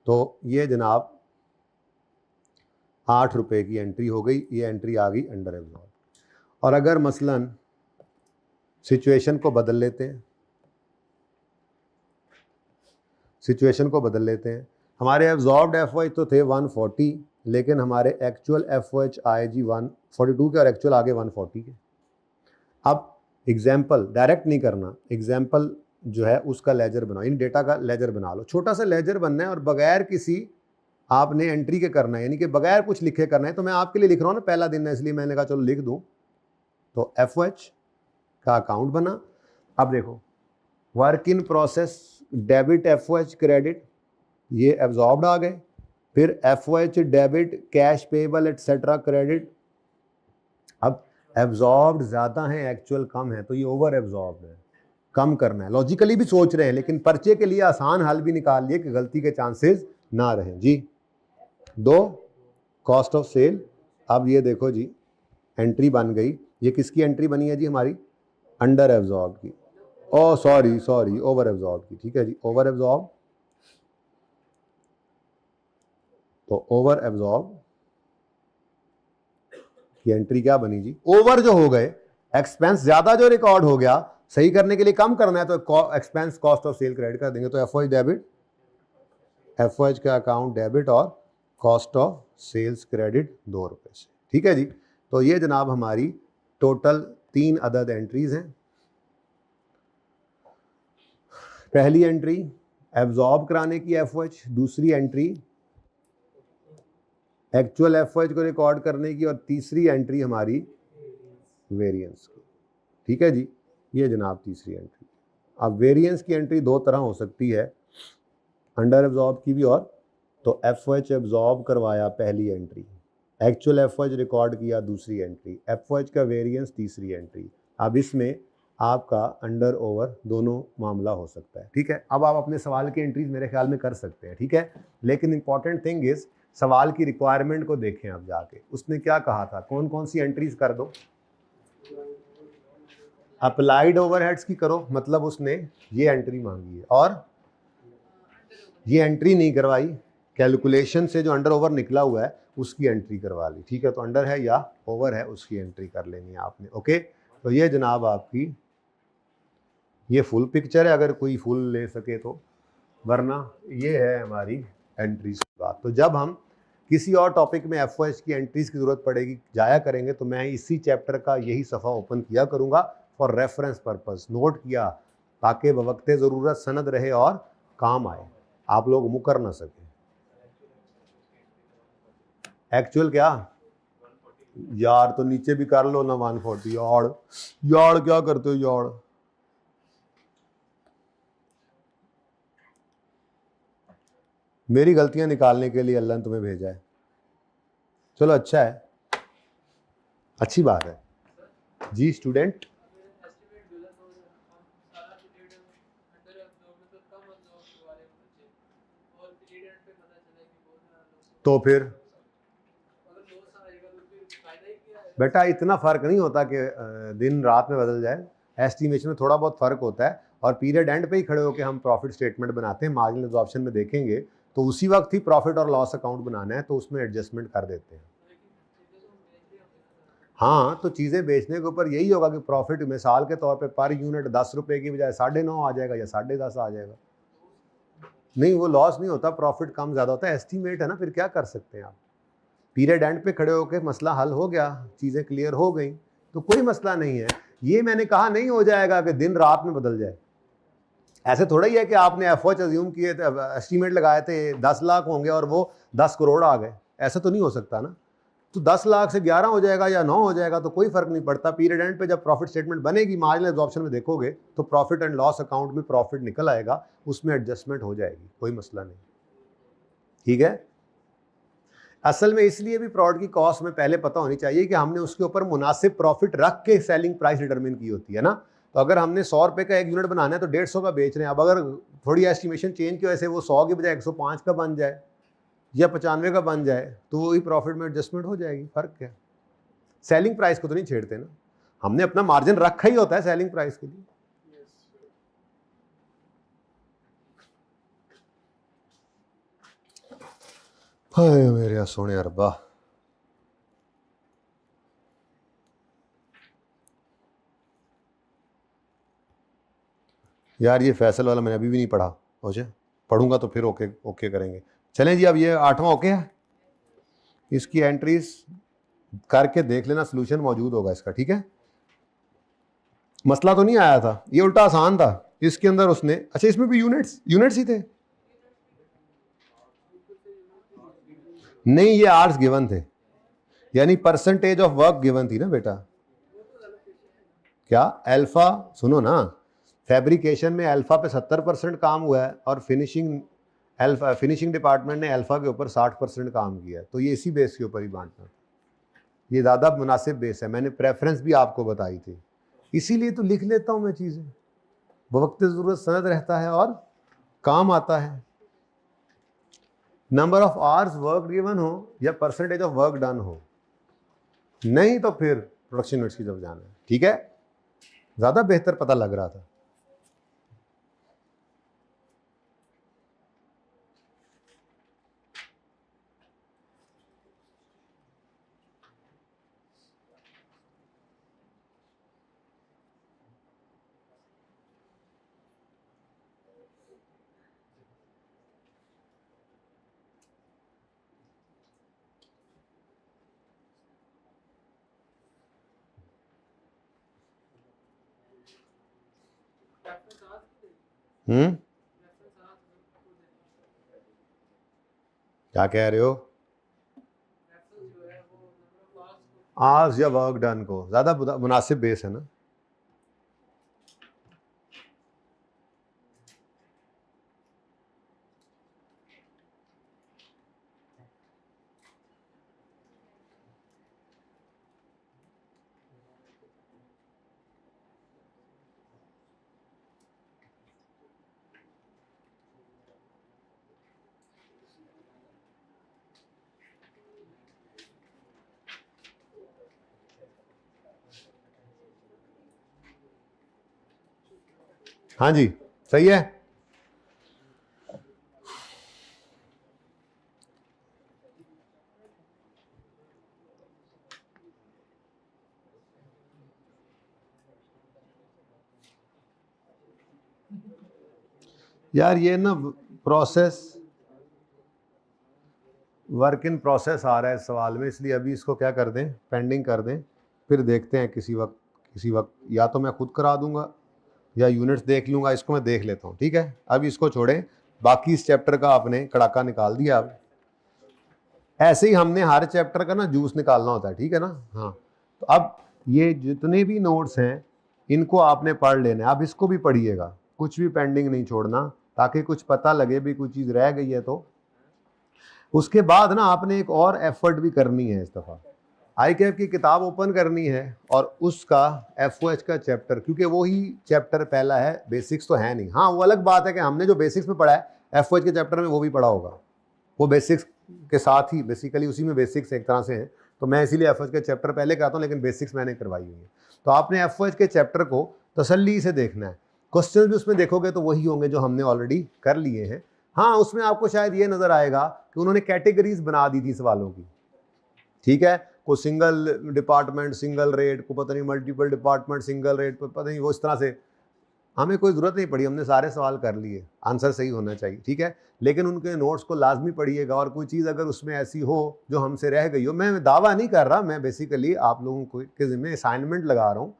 तो ये जनाब 8 रुपए की एंट्री हो गई, ये एंट्री आ गई अंडर एब्जॉर्ब। और अगर मसलन सिचुएशन को बदल लेते हैं, सिचुएशन को बदल लेते हैं, हमारे एब्जॉर्ब्ड FOH तो थे 140, लेकिन हमारे एक्चुअल FOH आए जी 142 के, और एक्चुअल आगे 140 के। अब एग्जाम्पल डायरेक्ट नहीं करना, एग्जाम्पल जो है उसका लेजर बनाओ, इन डेटा का लेजर बना लो, छोटा सा लेजर बनना है और बगैर किसी आपने एंट्री के करना है, यानी कि बगैर कुछ लिखे करना है। तो मैं आपके लिए लिख रहा हूँ ना, पहला दिन है इसलिए मैंने कहा चलो लिख दूँ। तो FOH का अकाउंट बना। अब देखो work in process debit FOH credit, ये एब्जॉर्ब्ड आ गए, फिर FOH debit cash payable etcetera credit. अब एब्जॉर्ब्ड ज़्यादा है, एक्चुअल कम है, तो ये ओवर एब्जॉर्ब्ड है, कम करना है। लॉजिकली भी सोच रहे हैं, लेकिन पर्चे के लिए आसान हल भी निकाल लिए कि गलती के चांसेस ना रहें जी। 2 कॉस्ट ऑफ सेल। अब ये देखो जी, एंट्री बन गई, ये किसकी एंट्री बनी है जी? हमारी अंडर एब्जॉर्ब की, ओ सॉरी ओवर एब्जॉर्ब की, ठीक है जी, ओवर एब्जॉर्ब। तो ओवर एब्जॉर्ब की एंट्री क्या बनी जी? ओवर जो हो गए, एक्सपेंस ज्यादा जो रिकॉर्ड हो गया, सही करने के लिए कम करना है, तो expense cost of sale credit कर देंगे। तो एफओएच डेबिट, एफओएच का अकाउंट डेबिट और कॉस्ट ऑफ सेल्स क्रेडिट 2 रुपए से, ठीक है जी। तो ये जनाब हमारी टोटल 3 अदद एंट्रीज हैं। पहली एंट्री एब्जॉर्ब कराने की एफओएच, दूसरी एंट्री एक्चुअल एफओएच को रिकॉर्ड करने की, और तीसरी एंट्री हमारी वेरिएंस की, ठीक है जी। ये जनाब तीसरी एंट्री। अब वेरिएंस की एंट्री 2 तरह हो सकती है, अंडर एब्जॉर्ब की भी, और तो एफओएच एब्जॉर्ब करवाया पहली एंट्री, एक्चुअल एफओएच रिकॉर्ड किया दूसरी एंट्री, एफओएच का वेरिएंस तीसरी एंट्री। अब इसमें आपका अंडर ओवर दोनों मामला हो सकता है, ठीक है। अब आप अपने सवाल की एंट्रीज मेरे ख्याल में कर सकते हैं, ठीक है। लेकिन इंपॉर्टेंट थिंग इज सवाल की रिक्वायरमेंट को देखें आप जाके, उसने क्या कहा था, कौन कौन सी एंट्रीज कर दो? अप्लाइड ओवरहेड्स की करो, मतलब उसने ये एंट्री मांगी है और ये एंट्री नहीं करवाई, कैलकुलेशन से जो अंडर ओवर निकला हुआ है उसकी एंट्री करवा ली, ठीक है। तो अंडर है या ओवर है उसकी एंट्री कर लेनी है आपने, ओके। तो ये जनाब आपकी ये फुल पिक्चर है, अगर कोई फुल ले सके तो, वरना ये है हमारी एंट्रीज की बात। तो जब हम किसी और टॉपिक में एफओएच की एंट्रीज की ज़रूरत पड़ेगी, जाया करेंगे, तो मैं इसी चैप्टर का यही सफ़ा ओपन किया करूँगा फॉर रेफरेंस पर्पस, नोट किया, ताकि बवक्ते ज़रूरत सनद रहे और काम आए, आप लोग मुकर ना सके। एक्चुअल क्या यार, तो नीचे भी कर लो ना 140, यार क्या करते हो यार। मेरी गलतियां निकालने के लिए अल्लाह ने तुम्हें भेजा है, चलो अच्छा है, अच्छी बात है जी। स्टूडेंट तो फिर बेटा इतना फर्क नहीं होता कि दिन रात में बदल जाए, एस्टिमेशन में थोड़ा बहुत फर्क होता है, और पीरियड एंड पे ही खड़े होकर हम प्रॉफिट स्टेटमेंट बनाते हैं, मार्जिनल एब्जॉर्प्शन में देखेंगे तो उसी वक्त ही प्रॉफिट और लॉस अकाउंट बनाना है, तो उसमें एडजस्टमेंट कर देते हैं। हाँ, तो चीज़ें बेचने के ऊपर यही होगा कि प्रॉफिट मिसाल के तौर पे पर यूनिट 10 रुपए की बजाय 9.5 आ जाएगा या 10.5 आ जाएगा। नहीं, वो लॉस नहीं होता, प्रॉफिट कम ज़्यादा होता है, एस्टीमेट है ना, फिर क्या कर सकते हैं आप। पीरियड एंड पे खड़े होकर मसला हल हो गया, चीज़ें क्लियर हो गई, तो कोई मसला नहीं है। ये मैंने कहा नहीं हो जाएगा कि दिन रात में बदल जाए, ऐसे थोड़ा ही है कि आपने एफओएच अज्यूम किए थे, एस्टीमेट लगाए थे 10 लाख होंगे और वो 10 करोड़ आ गए, ऐसा तो नहीं हो सकता ना। तो 10 लाख से 11 हो जाएगा या 9 हो जाएगा तो कोई फर्क नहीं पड़ता। पीरियड एंड पे जब प्रॉफिट स्टेटमेंट बनेगी, मार्जिनल एब्जॉर्प्शन में देखोगे तो प्रॉफिट एंड लॉस अकाउंट में प्रॉफिट निकल आएगा, उसमें एडजस्टमेंट हो जाएगी, कोई मसला नहीं, ठीक है। असल में इसलिए भी प्रोडक्ट की कॉस्ट में पहले पता होनी चाहिए कि हमने उसके ऊपर मुनासिब प्रॉफिट रख के सेलिंग प्राइस डिटरमिन की होती है ना। तो अगर हमने 100 रुपये का एक यूनिट बनाना है तो 150 का बेच रहे हैं, अब अगर थोड़ी एस्टिमेशन चेंज की वजह से वो 100 के बजाय 105 का बन जाए या 95 का बन जाए, तो वही प्रॉफिट में एडजस्टमेंट हो जाएगी। फर्क क्या, सेलिंग प्राइस को तो नहीं छेड़ते ना, हमने अपना मार्जिन रखा ही होता है सेलिंग प्राइस के लिए। हाय मेरे सोने अरबा, यार ये फैसल वाला मैंने अभी भी नहीं पढ़ा, ओके पढ़ूंगा तो फिर ओके ओके करेंगे। चलें जी, अब ये 8वां ओके है, इसकी एंट्रीज करके देख लेना, सोल्यूशन मौजूद होगा इसका, ठीक है। मसला तो नहीं आया था, ये उल्टा आसान था, इसके अंदर उसने, अच्छा इसमें भी यूनिट्स ही थे, नहीं ये आर्स गिवन थे, यानी परसेंटेज ऑफ वर्क गिवन थी ना बेटा। क्या अल्फा, सुनो ना, फैब्रिकेशन में अल्फा पे 70% काम हुआ है और फिनिशिंग डिपार्टमेंट ने अल्फा के ऊपर 60% काम किया है, तो ये इसी बेस के ऊपर ही बांटना। ये ज़्यादा मुनासिब बेस है। मैंने प्रेफरेंस भी आपको बताई थी, इसीलिए तो लिख लेता हूँ मैं चीज़ें, वक्त ज़रूरत सनद रहता है और काम आता है। Number of hours work given हो या परसेंटेज ऑफ वर्क डन हो, नहीं तो फिर प्रोडक्शन यूनिट्स की तरफ जाना है। ठीक है, ज़्यादा बेहतर पता लग रहा था। क्या कह रहे हो? आवर्स या वर्क डन को ज़्यादा मुनासिब बेस है ना। हाँ जी, सही है। यार ये ना प्रोसेस, वर्क इन प्रोसेस आ रहा है सवाल में, इसलिए अभी इसको क्या कर दें, पेंडिंग कर दें, फिर देखते हैं किसी वक्त या तो मैं खुद करा दूंगा या यूनिट्स देख लूंगा। इसको मैं देख लेता हूँ, ठीक है। अब इसको छोड़ें, बाकी इस चैप्टर का आपने कड़ाका निकाल दिया। अब ऐसे ही हमने हर चैप्टर का ना जूस निकालना होता है, ठीक है ना। हाँ, तो अब ये जितने भी नोट्स हैं इनको आपने पढ़ लेना है। अब इसको भी पढ़िएगा, कुछ भी पेंडिंग नहीं छोड़ना, ताकि कुछ पता लगे भी कोई चीज़ रह गई है तो। उसके बाद ना आपने एक और एफर्ट भी करनी है इस दफ़ा, ICAP की किताब ओपन करनी है और उसका FOH का चैप्टर, क्योंकि वो ही चैप्टर पहला है, बेसिक्स तो है नहीं। हाँ, वो अलग बात है कि हमने जो बेसिक्स में पढ़ा है FOH के चैप्टर में वो भी पढ़ा होगा, वो बेसिक्स के साथ ही बेसिकली उसी में बेसिक्स एक तरह से हैं। तो मैं इसीलिए FOH के चैप्टर पहले कराता हूँ, लेकिन बेसिक्स मैंने करवाई हुई है। तो आपने FOH के चैप्टर को तसल्ली से देखना है। क्वेश्चन भी उसमें देखोगे तो वही होंगे जो हमने ऑलरेडी कर लिए हैं। हाँ, उसमें आपको शायद ये नज़र आएगा कि उन्होंने कैटेगरीज बना दी थी सवालों की, ठीक है। को सिंगल डिपार्टमेंट सिंगल रेट, को पता नहीं मल्टीपल डिपार्टमेंट सिंगल रेट, पता नहीं, वो इस तरह से हमें कोई ज़रूरत नहीं पड़ी, हमने सारे सवाल कर लिए, आंसर सही होना चाहिए, ठीक है। लेकिन उनके नोट्स को लाजमी पढ़िएगा, और कोई चीज़ अगर उसमें ऐसी हो जो हमसे रह गई हो, मैं दावा नहीं कर रहा, मैं बेसिकली आप लोगों को के ज़िम्मे असाइनमेंट लगा रहा हूँ।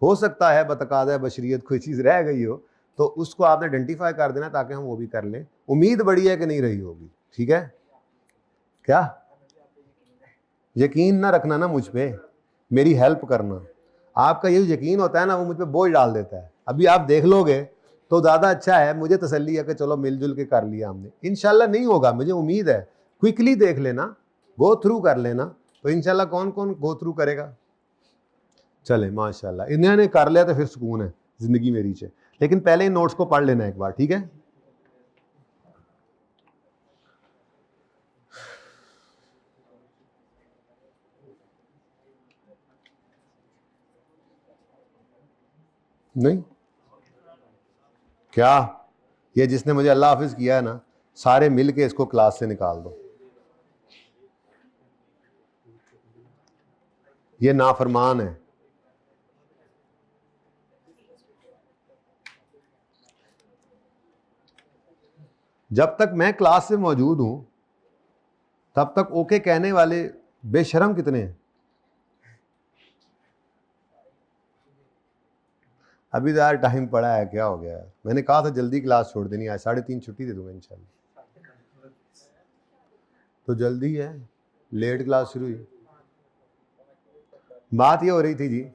हो सकता है बतकाज़ा बशरियत कोई चीज़ रह गई हो, तो उसको आपने आइडेंटिफाई कर देना ताकि हम वो भी कर लें। उम्मीद बड़ी है कि नहीं रही होगी, ठीक है। क्या यकीन ना रखना ना मुझ पे, मेरी हेल्प करना। आपका ये यकीन होता है ना, वो मुझ पे बोझ डाल देता है। अभी आप देख लोगे तो ज़्यादा अच्छा है, मुझे तसल्ली है कि चलो मिलजुल के कर लिया हमने। इंशाल्लाह नहीं होगा, मुझे उम्मीद है। क्विकली देख लेना, गो थ्रू कर लेना, तो इंशाल्लाह कौन कौन गो थ्रू करेगा। चले माशाल्लाह, इन्होंने कर लिया तो फिर सुकून है, ज़िंदगी मेरी से। लेकिन पहले इन नोट्स को पढ़ लेना एक बार, ठीक है। नहीं क्या, ये जिसने मुझे अल्लाह हाफिज किया है ना, सारे मिल के इसको क्लास से निकाल दो। ये नाफरमान है। जब तक मैं क्लास में मौजूद हूं तब तक ओके कहने वाले बेशरम कितने हैं। अभी तो यार टाइम पड़ा है, क्या हो गया। मैंने कहा था जल्दी क्लास छोड़ देनी, आज 3:30 छुट्टी दे दूंगा इंशाल्लाह। तो जल्दी है, लेट क्लास शुरू हुई। बात ये हो रही थी जी,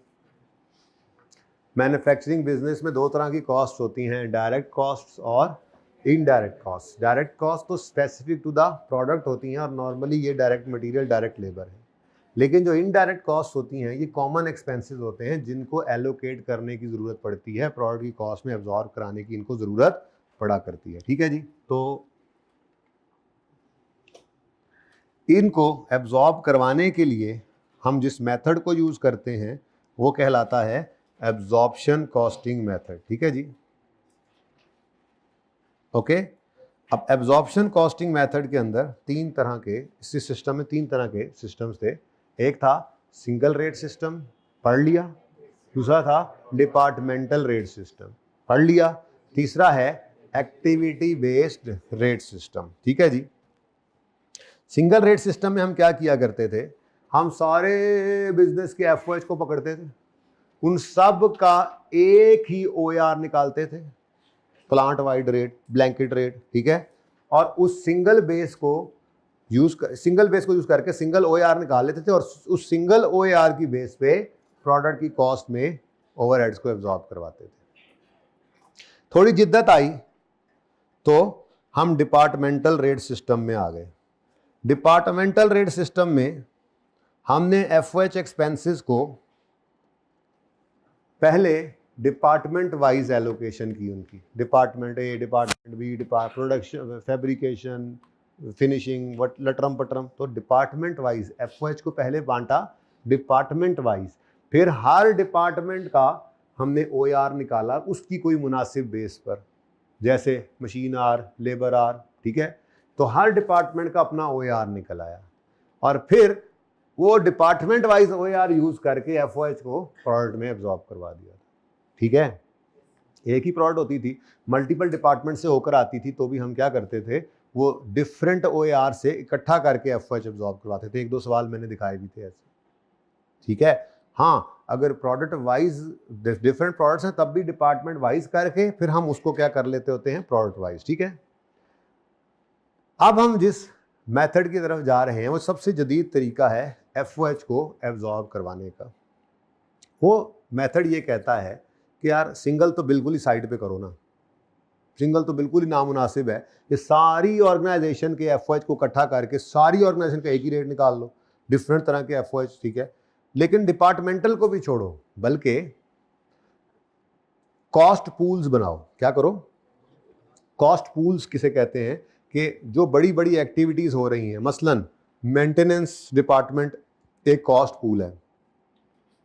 मैन्युफैक्चरिंग बिजनेस में दो तरह की कॉस्ट होती हैं, डायरेक्ट कॉस्ट और इनडायरेक्ट कॉस्ट। डायरेक्ट कॉस्ट तो स्पेसिफिक टू द प्रोडक्ट होती हैं, और नॉर्मली ये डायरेक्ट मटेरियल डायरेक्ट लेबर है। लेकिन जो इनडायरेक्ट कॉस्ट होती हैं ये कॉमन एक्सपेंसेस होते हैं जिनको एलोकेट करने की ज़रूरत पड़ती है, प्रोडक्ट की कॉस्ट में एब्जॉर्ब कराने की इनको ज़रूरत पड़ा करती है। ठीक है जी, तो इनको एब्जॉर्ब करवाने के लिए हम जिस मेथड को यूज़ करते हैं वो कहलाता है एब्जॉर्प्शन कॉस्टिंग मेथड। ठीक है जी, ओके। अब एब्जॉर्प्शन कॉस्टिंग मेथड के अंदर तीन तरह के, इस सिस्टम में तीन तरह के सिस्टम्स थे। एक था सिंगल रेट सिस्टम, पढ़ लिया। दूसरा था डिपार्टमेंटल रेट सिस्टम, पढ़ लिया। तीसरा है एक्टिविटी बेस्ड रेट सिस्टम। ठीक है जी, सिंगल रेट सिस्टम में हम क्या किया करते थे, हम सारे बिजनेस के एफओएच को पकड़ते थे, उन सब का एक ही ओआर निकालते थे, plant wide rate, blanket rate. ठीक है, और उस सिंगल बेस को यूज करके सिंगल ओआर निकाल लेते थे और उस सिंगल ओआर की बेस पे प्रोडक्ट की कॉस्ट में ओवरहेड्स को एब्जॉर्ब करवाते थे। थोड़ी जिद्दत आई तो हम डिपार्टमेंटल रेट सिस्टम में आ गए। डिपार्टमेंटल रेट सिस्टम में हमने एफओएच एक्सपेंसेस को पहले डिपार्टमेंट वाइज एलोकेशन की, उनकी department A, department B, production, fabrication, finishing, what लटरम पटरम, तो डिपार्टमेंट वाइज एफओएच को पहले बांटा डिपार्टमेंट वाइज। फिर हर डिपार्टमेंट का हमने ओआर निकाला उसकी कोई मुनासिब बेस पर, जैसे मशीन आर, लेबर आर। ठीक है, तो हर डिपार्टमेंट का अपना ओआर निकल आया और फिर वो डिपार्टमेंट वाइज ओआर यूज करके एफओएच को प्रोडक्ट में एब्जॉर्ब करवा दिया। ठीक है, एक ही प्रोडक्ट होती थी, मल्टीपल डिपार्टमेंट से होकर आती थी, तो भी हम क्या करते थे, वो डिफरेंट ओआर से इकट्ठा करके एफओएच एब्जॉर्ब करवाते थे। एक दो सवाल मैंने दिखाए भी थे ऐसे। ठीक है, हाँ, अगर प्रोडक्ट वाइज डिफरेंट प्रोडक्ट्स हैं तब भी डिपार्टमेंट वाइज करके फिर हम उसको क्या कर लेते होते हैं, प्रोडक्ट वाइज। ठीक है, अब हम जिस मेथड की तरफ जा रहे हैं वो सबसे जदीद तरीका है एफओएच को एब्जॉर्ब करवाने का। वो मेथड ये कहता है कि यार सिंगल तो बिल्कुल ही साइड पे करो ना, सिंगल तो बिल्कुल ही नामुनासिब है कि सारी ऑर्गेनाइजेशन के एफओएच को इकट्ठा करके सारी ऑर्गेनाइजेशन का एक ही रेट निकाल लो, डिफरेंट तरह के एफओएच। ठीक है, लेकिन डिपार्टमेंटल को भी छोड़ो, बल्कि कॉस्ट पूल्स बनाओ। क्या करो, कॉस्ट पूल्स किसे कहते हैं कि जो बड़ी बड़ी एक्टिविटीज हो रही हैं, मसलन मेंटेनेंस डिपार्टमेंट एक कॉस्ट पूल है।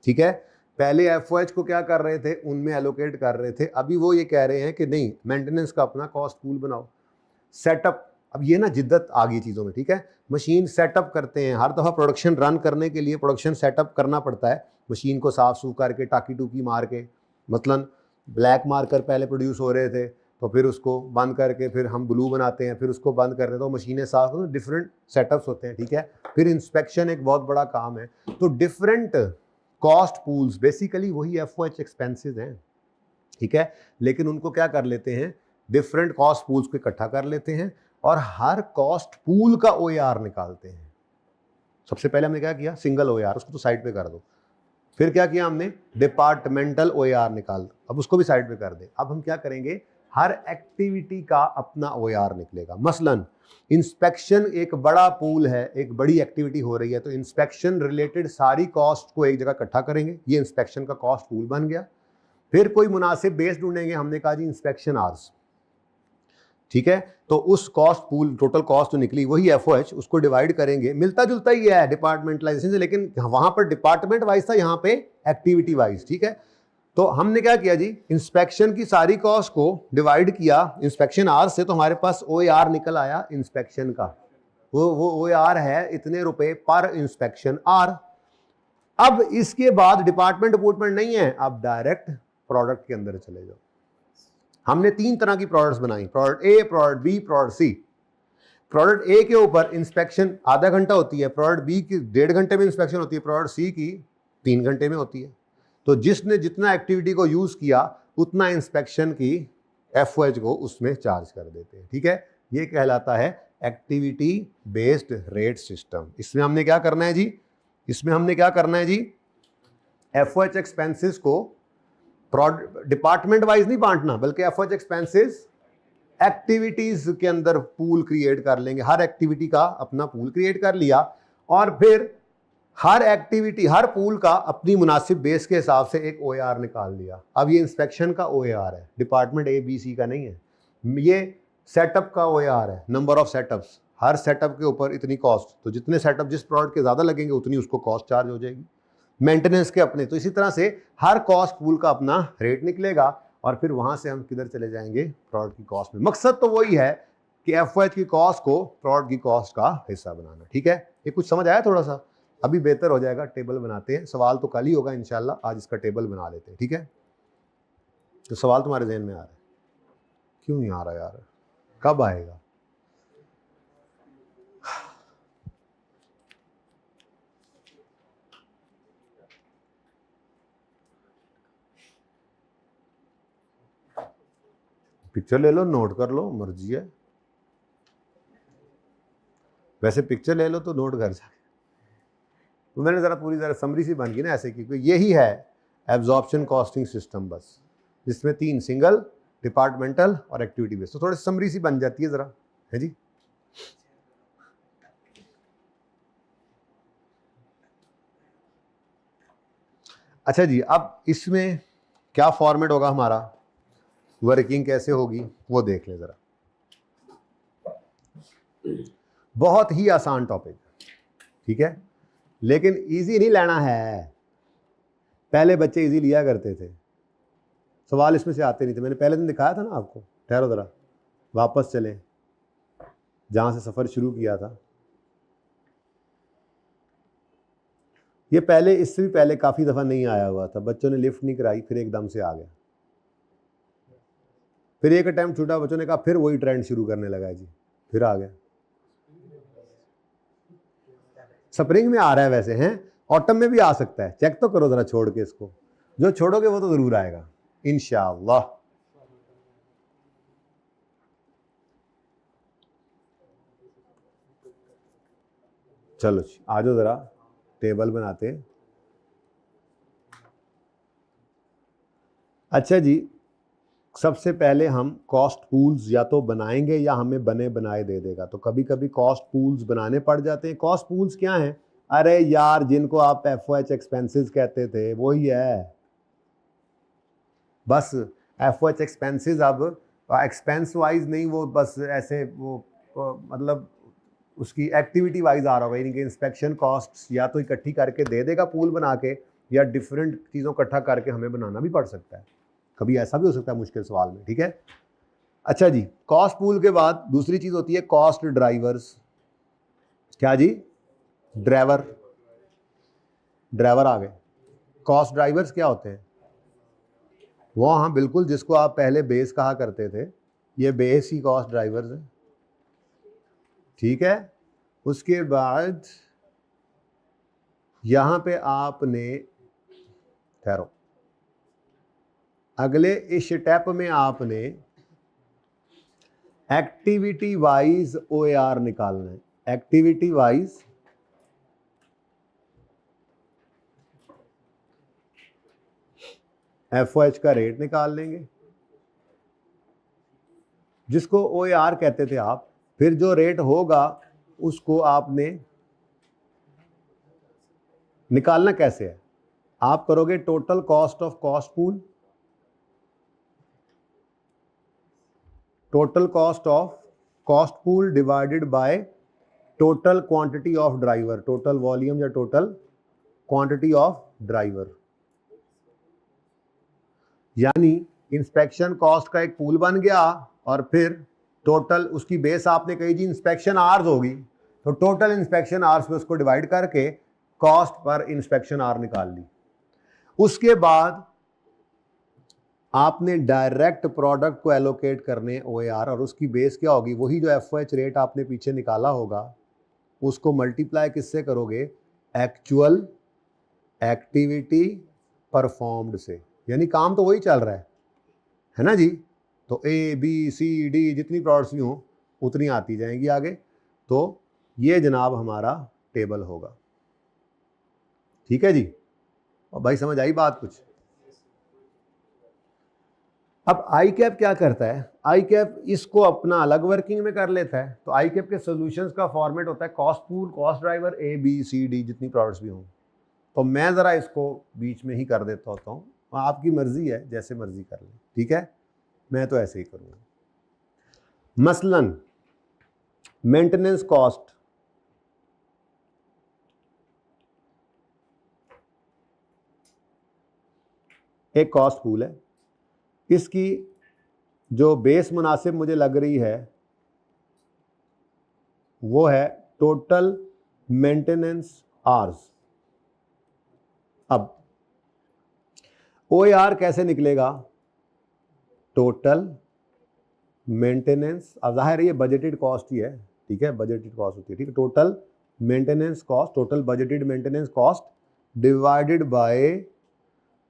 ठीक है, पहले एफओएच को क्या कर रहे थे, उनमें एलोकेट कर रहे थे, अभी वो ये कह रहे हैं कि नहीं, मेंटेनेंस का अपना कॉस्ट पूल बनाओ। सेटअप, अब ये ना जिद्दत आ गई चीज़ों में। ठीक है, मशीन सेटअप करते हैं, हर दफ़ा प्रोडक्शन रन करने के लिए प्रोडक्शन सेटअप करना पड़ता है, मशीन को साफ सूफ करके टाकी टूकी मार के, मतलब ब्लैक मार्कर पहले प्रोड्यूस हो रहे थे तो फिर उसको बंद करके फिर हम ब्लू बनाते हैं, फिर उसको बंद करते हैं तो मशीनें साफ, तो डिफरेंट सेटअप्स होते हैं। ठीक है, फिर इंस्पेक्शन एक बहुत बड़ा काम है। तो डिफरेंट कॉस्ट पूल्स बेसिकली वही एफओएच एक्सपेंसेस हैं। ठीक है, लेकिन उनको क्या कर लेते हैं, डिफरेंट कॉस्ट पूल्स को इकट्ठा कर लेते हैं और हर कॉस्ट पूल का ओआर निकालते हैं। सबसे पहले हमने क्या किया, सिंगल ओआर, उसको तो साइड पे कर दो। फिर क्या किया हमने, डिपार्टमेंटल ओआर निकाल दो, अब उसको भी साइड पे कर दे। अब हम क्या करेंगे, हर एक्टिविटी का अपना ओआर निकलेगा। मसलन इंस्पेक्शन एक बड़ा पूल है, एक बड़ी एक्टिविटी हो रही है, तो इंस्पेक्शन रिलेटेड सारी कॉस्ट को एक जगह इकट्ठा करेंगे, ये इंस्पेक्शन का कॉस्ट पूल बन गया। फिर कोई मुनासिब बेस ढूंढेंगे, हमने कहा जी इंस्पेक्शन आवर्स। ठीक है, तो उस कॉस्ट पूल, टोटल कॉस्ट जो निकली वही एफओएच, उसको डिवाइड करेंगे। मिलता जुलता ही है डिपार्टमेंटलाइजेशन से, लेकिन वहां पर डिपार्टमेंट वाइज था, यहाँ पे एक्टिविटी वाइज। ठीक है, तो हमने क्या किया जी, इंस्पेक्शन की सारी कॉस्ट को डिवाइड किया इंस्पेक्शन आर से, तो हमारे पास ओआर निकल आया इंस्पेक्शन का, वो ओआर है इतने रुपए पर इंस्पेक्शन आर। अब इसके बाद डिपार्टमेंट नहीं है, अब डायरेक्ट प्रोडक्ट के अंदर चले जाओ। हमने तीन तरह की प्रोडक्ट्स बनाई, product A, product B, product C. Product A के ऊपर इंस्पेक्शन आधा घंटा होती है, प्रोडक्ट बी की 1.5 घंटे में इंस्पेक्शन होती है, प्रोडक्ट सी की 3 घंटे में होती है। तो जिसने जितना एक्टिविटी को यूज किया उतना इंस्पेक्शन की एफओएच को उसमें चार्ज कर देते हैं। ठीक है, ये कहलाता है एक्टिविटी बेस्ड रेट सिस्टम। इसमें हमने क्या करना है जी, इसमें हमने क्या करना है जी, एफओएच एक्सपेंसेस को डिपार्टमेंट वाइज नहीं बांटना, बल्कि एफओएच एक्सपेंसेस एक्टिविटीज के अंदर पूल क्रिएट कर लेंगे। हर एक्टिविटी का अपना पूल क्रिएट कर लिया और फिर हर एक्टिविटी, हर पूल का अपनी मुनासिब बेस के हिसाब से एक OAR निकाल लिया। अब ये इंस्पेक्शन का OAR है, डिपार्टमेंट ABC का नहीं है। ये सेटअप का OAR है, number of setups, her setup के ऊपर इतनी कॉस्ट, तो जितने सेटअप जिस प्रोडक्ट के ज़्यादा लगेंगे उतनी उसको कॉस्ट चार्ज हो जाएगी। मेंटेनेंस के अपने, तो इसी तरह से हर कॉस्ट पूल का अपना रेट निकलेगा और फिर वहाँ से हम किधर चले जाएंगे, प्रोडक्ट की कॉस्ट में। मकसद तो वही है कि FOH की कॉस्ट को प्रोडक्ट की कॉस्ट का हिस्सा बनाना। ठीक है, ये कुछ समझ आया थोड़ा सा? अभी बेहतर हो जाएगा, टेबल बनाते हैं, सवाल तो कल ही होगा इंशाल्लाह, आज इसका टेबल बना लेते हैं। ठीक है, तो सवाल तुम्हारे जहन में आ रहा है? क्यों नहीं आ रहा यार, कब आएगा? पिक्चर ले लो, नोट कर लो, मर्जी है। वैसे पिक्चर ले लो तो नोट कर जाए। तो मैंने ज़रा पूरी ज़रा समरी सी बन गई ना ऐसे, क्योंकि यही है एब्जॉर्प्शन कॉस्टिंग सिस्टम बस, जिसमें 3 सिंगल, डिपार्टमेंटल और एक्टिविटी बेस। तो थोड़ी समरी सी बन जाती है ज़रा, है जी। अच्छा जी, अब इसमें क्या फॉर्मेट होगा हमारा, वर्किंग कैसे होगी वो देख ले ज़रा। बहुत ही आसान टॉपिक, ठीक है, लेकिन इजी नहीं लेना है। पहले बच्चे इजी लिया करते थे, सवाल इसमें से आते नहीं थे। मैंने पहले दिन दिखाया था ना आपको, ठहरो ज़रा, वापस चलें जहाँ से सफ़र शुरू किया था। ये पहले, इससे भी पहले काफ़ी दफ़ा नहीं आया हुआ था, बच्चों ने लिफ्ट नहीं कराई, फिर एकदम से आ गया। फिर एक अटैम्प्ट छूटा, बच्चों ने कहा, फिर वही ट्रेंड शुरू करने लगा जी, फिर आ गया। स्प्रिंग में आ रहा है वैसे, हैं, ऑटम में भी आ सकता है, चेक तो करो ज़रा छोड़ के इसको, जो छोड़ोगे वो तो ज़रूर आएगा इंशाअल्लाह। चलो आ जाओ ज़रा, टेबल बनाते हैं। अच्छा जी, सबसे पहले हम कॉस्ट पूल्स या तो बनाएंगे या हमें बने बनाए दे देगा। तो कभी कभी कॉस्ट पूल्स बनाने पड़ जाते हैं। कॉस्ट पूल्स क्या हैं? अरे यार, जिनको आप FOH एक्सपेंसेस कहते थे वही है, बस FOH एक्सपेंसेस। अब एक्सपेंस वाइज नहीं, वो बस ऐसे वो मतलब उसकी एक्टिविटी वाइज आ रहा होगा, यानी कि इंस्पेक्शन कॉस्ट्स या तो इकट्ठी करके दे देगा पूल बना के, या डिफरेंट चीज़ों को इकट्ठा करके हमें बनाना भी पड़ सकता है, कभी ऐसा भी हो सकता है मुश्किल सवाल में। ठीक है, अच्छा जी, कॉस्ट पूल के बाद दूसरी चीज़ होती है कॉस्ट ड्राइवर्स। क्या जी? ड्राइवर, ड्राइवर आ गए। कॉस्ट ड्राइवर्स क्या होते हैं? वो, हाँ बिल्कुल, जिसको आप पहले बेस कहा करते थे, ये बेस ही कॉस्ट ड्राइवर्स है। ठीक है, उसके बाद यहां पे आपने, ठहरो, अगले इस स्टेप में आपने एक्टिविटी वाइज OAR निकालना है। एक्टिविटी वाइज FOH का रेट निकाल लेंगे, जिसको OAR कहते थे आप। फिर जो रेट होगा उसको आपने निकालना कैसे है? आप करोगे total cost of cost pool, total cost of cost pool divided by total quantity of driver, total volume या टोटल क्वांटिटी ऑफ ड्राइवर। यानी इंस्पेक्शन कॉस्ट का एक पूल बन गया, और फिर टोटल उसकी बेस आपने कही जी इंस्पेक्शन आवर्स होगी, तो टोटल इंस्पेक्शन आवर्स पे उसको डिवाइड करके कॉस्ट पर इंस्पेक्शन आवर निकाल ली। उसके बाद आपने डायरेक्ट प्रोडक्ट को एलोकेट करने OAR, और उसकी बेस क्या होगी? वही जो FOH रेट आपने पीछे निकाला होगा, उसको मल्टीप्लाई किससे करोगे? एक्चुअल एक्टिविटी परफॉर्म्ड से। यानी काम तो वही चल रहा है ना जी। तो ABCD जितनी प्रोडक्ट्स भी हों उतनी आती जाएंगी आगे। तो ये जनाब हमारा टेबल होगा। ठीक है जी, और भाई समझ आई बात कुछ? अब आई कैप क्या करता है, आई कैप इसको अपना अलग वर्किंग में कर लेता है। तो आई कैप के सॉल्यूशंस का फॉर्मेट होता है cost pool, cost driver, A B C D, जितनी प्रोडक्ट्स भी हों। तो मैं ज़रा इसको बीच में ही कर देता होता हूँ, आपकी मर्जी है, जैसे मर्जी कर लें, ठीक है। मैं तो ऐसे ही करूँगा। मसलन मेंटेनेंस कॉस्ट एक कॉस्ट पूल है, इसकी जो बेस मुनासिब मुझे लग रही है वो है टोटल मेंटेनेंस आवर्स। अब OAR कैसे निकलेगा, टोटल मेंटेनेंस, अब जाहिर है ये बजटेड कॉस्ट ही है, ठीक है, बजटेड कॉस्ट होती है, ठीक है। Total maintenance cost, total budgeted maintenance cost divided by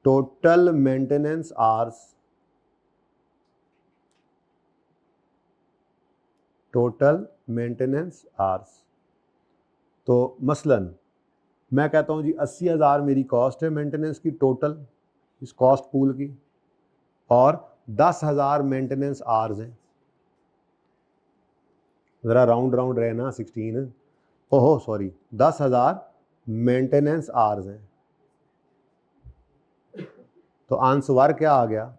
total maintenance hours, total maintenance hours. तो मसलन मैं कहता हूँ जी 80,000 मेरी कॉस्ट है मेंटेनेंस की टोटल, इस कॉस्ट पूल की, और 10,000 मेंटेनेंस आवर्स हैं। ज़रा राउंड राउंड रहे ना, 16, ओहो सॉरी, 10,000 मेंटेनेंस आवर्स हैं। तो आंसर क्या आ गया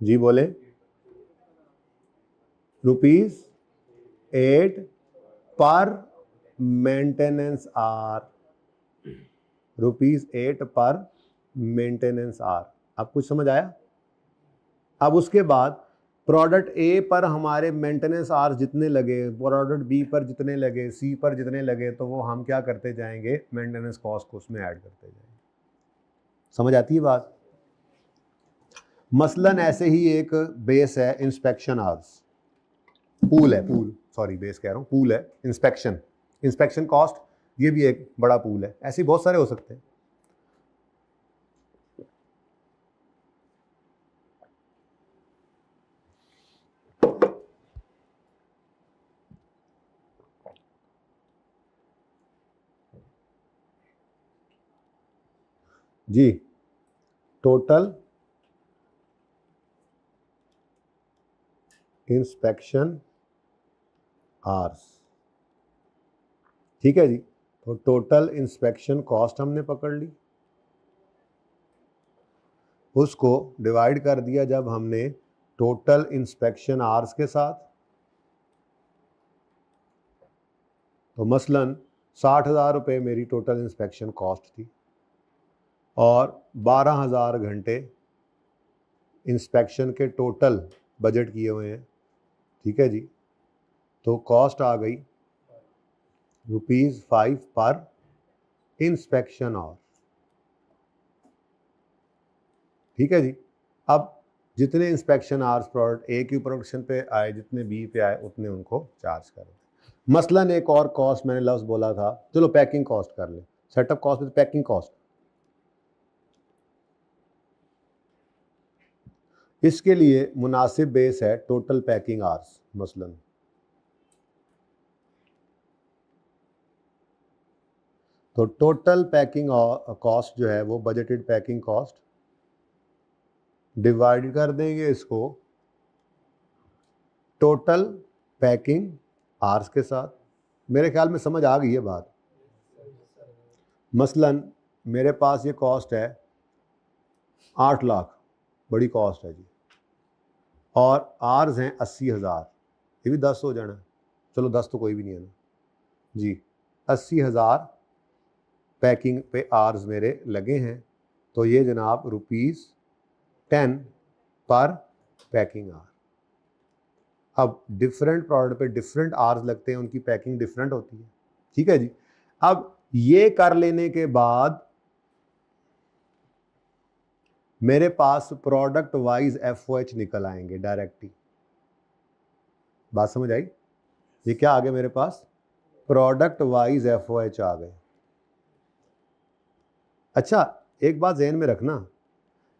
जी, बोले, ₹8 पर मेंटेनेंस आवर, ₹8 पर मेंटेनेंस आवर। अब कुछ समझ आया। अब उसके बाद प्रोडक्ट ए पर हमारे मेंटेनेंस आवर्स जितने लगे, प्रोडक्ट बी पर जितने लगे, सी पर जितने लगे, तो वो हम क्या करते जाएंगे, मेंटेनेंस कॉस्ट को उसमें ऐड करते जाएंगे। समझ आती है बात। मसलन ऐसे ही एक बेस है इंस्पेक्शन आवर्स, पूल है, पूल सॉरी बेस कह रहा हूँ, पूल है इंस्पेक्शन कॉस्ट, ये भी एक बड़ा पूल है। ऐसे बहुत सारे हो सकते हैं। जी टोटल इंस्पेक्शन आवर्स, ठीक है जी। तो टोटल इंस्पेक्शन कॉस्ट हमने पकड़ ली, उसको डिवाइड कर दिया जब हमने टोटल इंस्पेक्शन आवर्स के साथ। तो मसलन 60,000 रुपये मेरी टोटल इंस्पेक्शन कॉस्ट थी और 12,000 घंटे इंस्पेक्शन के टोटल बजट किए हुए हैं, ठीक है जी। तो कॉस्ट आ गई ₹5 पर इंस्पेक्शन आवर, ठीक है जी। अब जितने इंस्पेक्शन आवर्स प्रोडक्ट ए की प्रोडक्शन पे आए, जितने बी पे आए, उतने उनको चार्ज कर दें। मसलन एक और कॉस्ट मैंने लफ्ज़ बोला था, चलो पैकिंग कॉस्ट कर ले, setup cost with packing cost. इसके लिए मुनासिब बेस है टोटल पैकिंग आवर्स। मसलन तो टोटल पैकिंग कॉस्ट जो है वो बजटेड पैकिंग कॉस्ट, डिवाइड कर देंगे इसको टोटल पैकिंग आवर्स के साथ। मेरे ख्याल में समझ आ गई है बात। मसलन मेरे पास ये कॉस्ट है 8 लाख, बड़ी कॉस्ट है जी, और आवर्स हैं 80,000, ये भी 10 हो जाना, चलो 10 तो कोई भी नहीं है ना जी। 80,000 पैकिंग पे आवर्स मेरे लगे हैं, तो ये जनाब ₹10 पर पैकिंग आवर। अब डिफरेंट प्रोडक्ट पे डिफरेंट आवर्स लगते हैं, उनकी पैकिंग डिफरेंट होती है, ठीक है जी। अब ये कर लेने के बाद मेरे पास प्रोडक्ट वाइज FOH निकल आएंगे डायरेक्ट ही। बात समझ आई। ये क्या आ गया मेरे पास, प्रोडक्ट वाइज FOH आ गए। अच्छा एक बात ज़हन में रखना,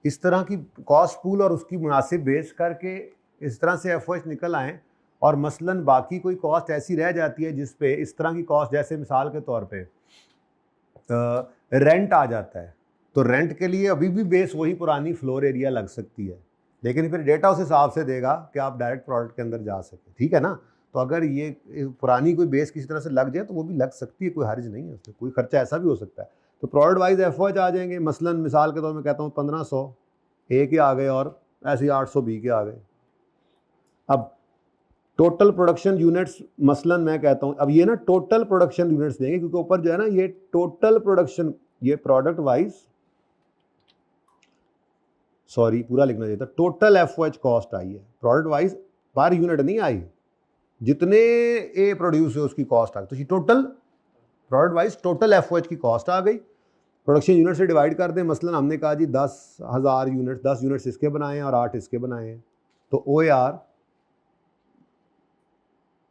इस तरह की कॉस्ट पूल और उसकी मुनासिब बेस करके इस तरह से FOH निकल आएँ, और मसलन बाकी कोई कॉस्ट ऐसी रह जाती है जिस पे इस तरह की कॉस्ट, जैसे मिसाल के तौर पे रेंट आ जाता है, तो रेंट के लिए अभी भी बेस वही पुरानी फ्लोर एरिया लग सकती है, लेकिन फिर डेटा उस हिसाब से देगा कि आप डायरेक्ट प्रोडक्ट के अंदर जा सके, ठीक है ना। तो अगर ये पुरानी कोई बेस किसी तरह से लग जाए तो वो भी लग सकती है, कोई हर्ज नहीं है उसमें, कोई खर्चा ऐसा भी हो सकता है। तो प्रोडक्ट वाइज एफओएच आ जाएंगे, मसलन मिसाल के तौर में कहता हूँ 1500 ए के आ गए और ऐसे ही 800 बी के आ गए। अब टोटल प्रोडक्शन यूनिट्स मसलन मैं कहता हूँ, अब ये ना टोटल प्रोडक्शन यूनिट्स देंगे क्योंकि ऊपर जो है ना ये टोटल प्रोडक्शन, ये प्रोडक्ट वाइज, सॉरी पूरा लिखना चाहिए था, टोटल एफओएच कॉस्ट आई है, प्रोडक्ट वाइज पर यूनिट नहीं आई, जितने ए प्रोड्यूस है उसकी कॉस्ट आ गई, तो ये total product wise total FOH की कॉस्ट आ गई। प्रोडक्शन यूनिट से डिवाइड कर दें, मसलन हमने कहा जी 10,000 यूनिट, 10 यूनिट्स इसके बनाए हैं और 8 इसके बनाए हैं, तो ओ आर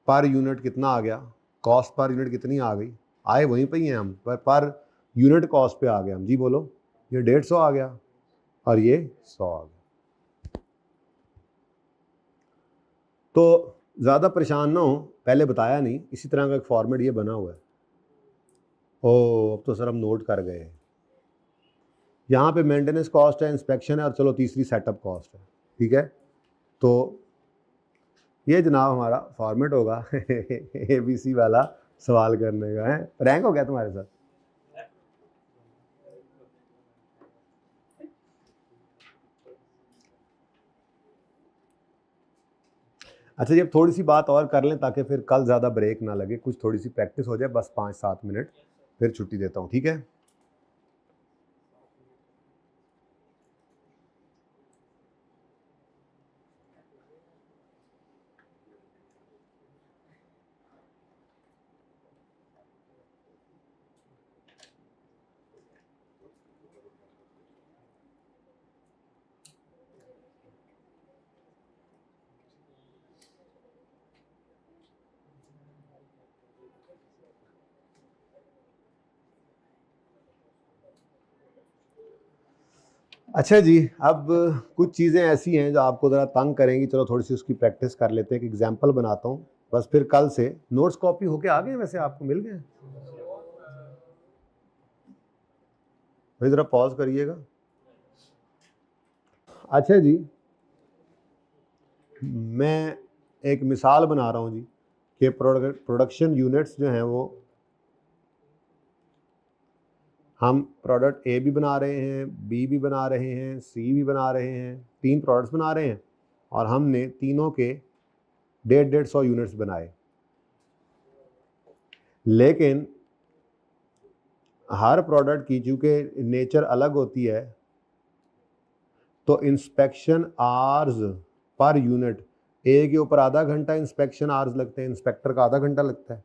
पर यूनिट कितना आ गया, कॉस्ट पर यूनिट कितनी आ गई, आए वहीं पे ही हैं हम, पर यूनिट कॉस्ट पे आ गए हम, जी बोलो, ये 150 आ गया और ये 100 आ गया। तो ज़्यादा परेशान ना हो, पहले बताया नहीं, इसी तरह का एक फॉर्मेट ये बना हुआ है। ओ अब तो सर हम नोट कर गए, यहाँ पे मेंटेनेंस कॉस्ट है, इंस्पेक्शन है और चलो तीसरी सेटअप कॉस्ट है, ठीक है। तो ये जनाब हमारा फॉर्मेट होगा ABC वाला सवाल करने का है। रैंक हो गया तुम्हारे साथ? अच्छा जी, अब थोड़ी सी बात और कर लें ताकि फिर कल ज़्यादा ब्रेक ना लगे, कुछ थोड़ी सी प्रैक्टिस हो जाए, बस 5-7 मिनट, फिर छुट्टी देता हूँ, ठीक है। अच्छा जी, अब कुछ चीज़ें ऐसी हैं जो आपको ज़रा तंग करेंगी, चलो थोड़ी सी उसकी प्रैक्टिस कर लेते हैं। एक एग्जांपल बनाता हूँ, बस फिर कल से नोट्स कॉपी होके आ गए, वैसे आपको मिल गए भाई, ज़रा पॉज करिएगा। अच्छा जी, मैं एक मिसाल बना रहा हूँ जी कि प्रोडक्शन यूनिट्स जो हैं वो, हम प्रोडक्ट ए भी बना रहे हैं, बी भी बना रहे हैं, सी भी बना रहे हैं, 3 प्रोडक्ट्स बना रहे हैं और हमने तीनों के 150 यूनिट्स बनाए, लेकिन हर प्रोडक्ट की चूँकि नेचर अलग होती है तो इंस्पेक्शन आवर्स पर यूनिट, ए के ऊपर आधा घंटा इंस्पेक्शन आवर्स लगते हैं, इंस्पेक्टर का आधा घंटा लगता है,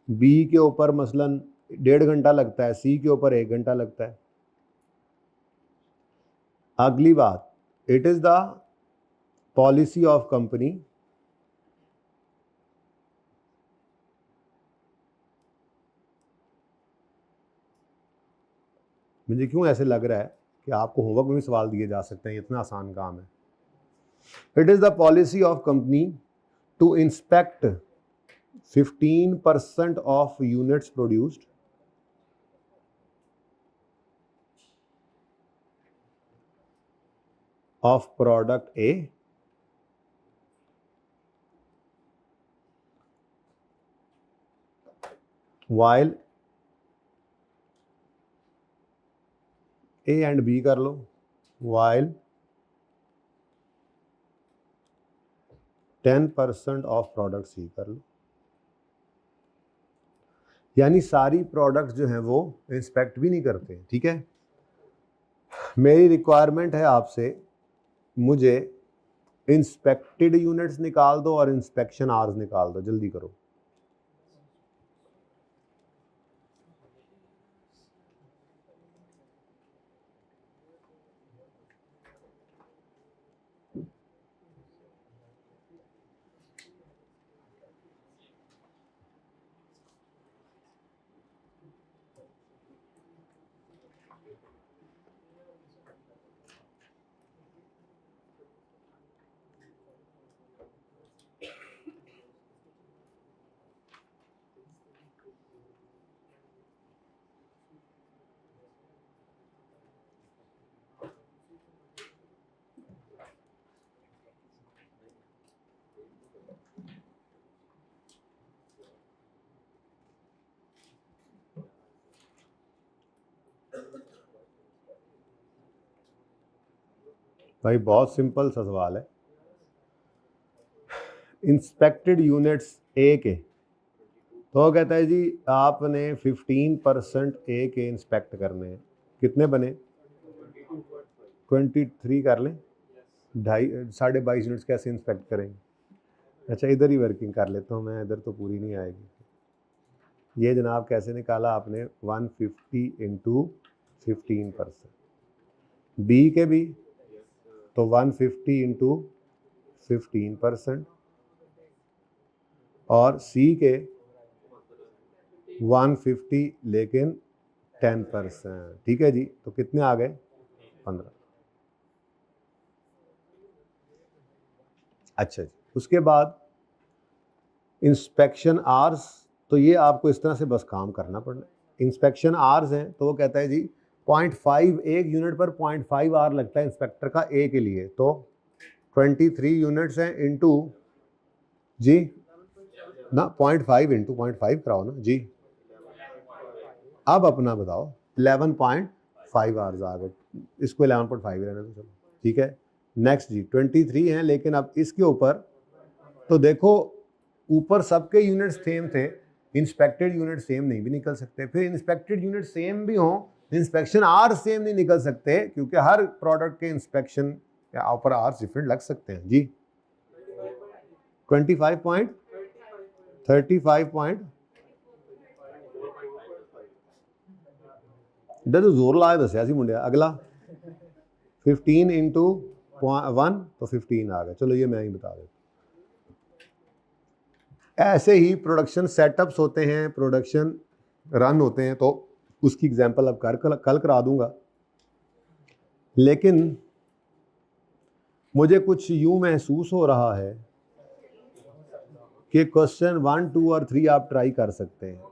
बी के ऊपर मसलन 1.5 घंटा लगता है, सी के ऊपर 1 घंटा लगता है। अगली बात, it is the policy of company मुझे क्यों ऐसे लग रहा है कि आपको होमवर्क में भी सवाल दिए जा सकते हैं, इतना आसान काम है। It is the policy of company to inspect 15% of units produced of product A while A and B कर लो, while 10% ऑफ प्रोडक्ट सी कर लो। यानी सारी प्रोडक्ट्स जो हैं वो इंस्पेक्ट भी नहीं करते, ठीक है। मेरी रिक्वायरमेंट है आपसे, मुझे इंस्पेक्टेड यूनिट्स निकाल दो और इंस्पेक्शन आवर्स निकाल दो, जल्दी करो। भाई बहुत सिंपल सा सवाल है। इंस्पेक्टेड यूनिट्स ए के, तो कहता है जी आपने 15% ए के इंस्पेक्ट करने हैं, कितने बने? 23 कर लें, 22.5 यूनिट्स कैसे इंस्पेक्ट करेंगे? अच्छा इधर ही वर्किंग कर लेता हूँ मैं, इधर तो पूरी नहीं आएगी। ये जनाब कैसे निकाला आपने? 150 इंटू 15%। बी के भी तो 150 इंटू 15%, और सी के 150 लेकिन 10%। ठीक है जी, तो कितने आ गए? 15। अच्छा जी, उसके बाद इंस्पेक्शन आवर्स, तो ये आपको इस तरह से बस काम करना पड़ना। इंस्पेक्शन आवर्स हैं तो वो कहता है जी 0.5, एक यूनिट पर 0.5 आवर लगता है इंस्पेक्टर का ए के लिए, तो 23 यूनिट्स हैं इंटू जी ना 0.5 इंटू 0.5 कराओ ना जी। अब अपना बताओ 11.5 आवर्स आ गए, इसको 11.5 रहने दो, चलो ठीक है। नेक्स्ट जी 23 हैं, लेकिन अब इसके ऊपर तो देखो ऊपर सबके यूनिट सेम थे, इंस्पेक्टेड यूनिट सेम नहीं भी निकल सकते, फिर इंस्पेक्टेड यूनिट सेम भी हों इंस्पेक्शन आर सेम नहीं निकल सकते, क्योंकि हर प्रोडक्ट के इंस्पेक्शन या ऊपर आर्स डिफरेंट लग सकते हैं जी। 35.35 इधर तो जोर लाए दसिया सी मुंडिया। अगला 15 इंटू 1 तो 15 आ गया, चलो ये मैं ही बता देता। ऐसे ही प्रोडक्शन सेटअप्स होते हैं, प्रोडक्शन रन होते हैं, तो उसकी एग्जांपल अब कल करा दूंगा, लेकिन मुझे कुछ यूं महसूस हो रहा है कि क्वेश्चन 1, 2 और 3 आप ट्राई कर सकते हैं।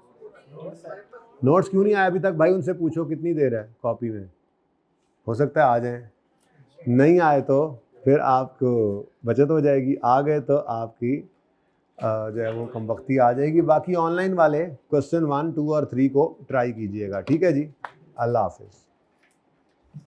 नोट्स क्यों नहीं आए अभी तक भाई? उनसे पूछो कितनी देर है कॉपी में, हो सकता है आ जाए, नहीं आए तो फिर आपको बचत हो जाएगी, आ गए तो आपकी जो है वो कमबख्ती आ जाएगी। बाकी ऑनलाइन वाले क्वेश्चन 1, 2 और 3 को ट्राई कीजिएगा, ठीक है जी। अल्लाह हाफिज़।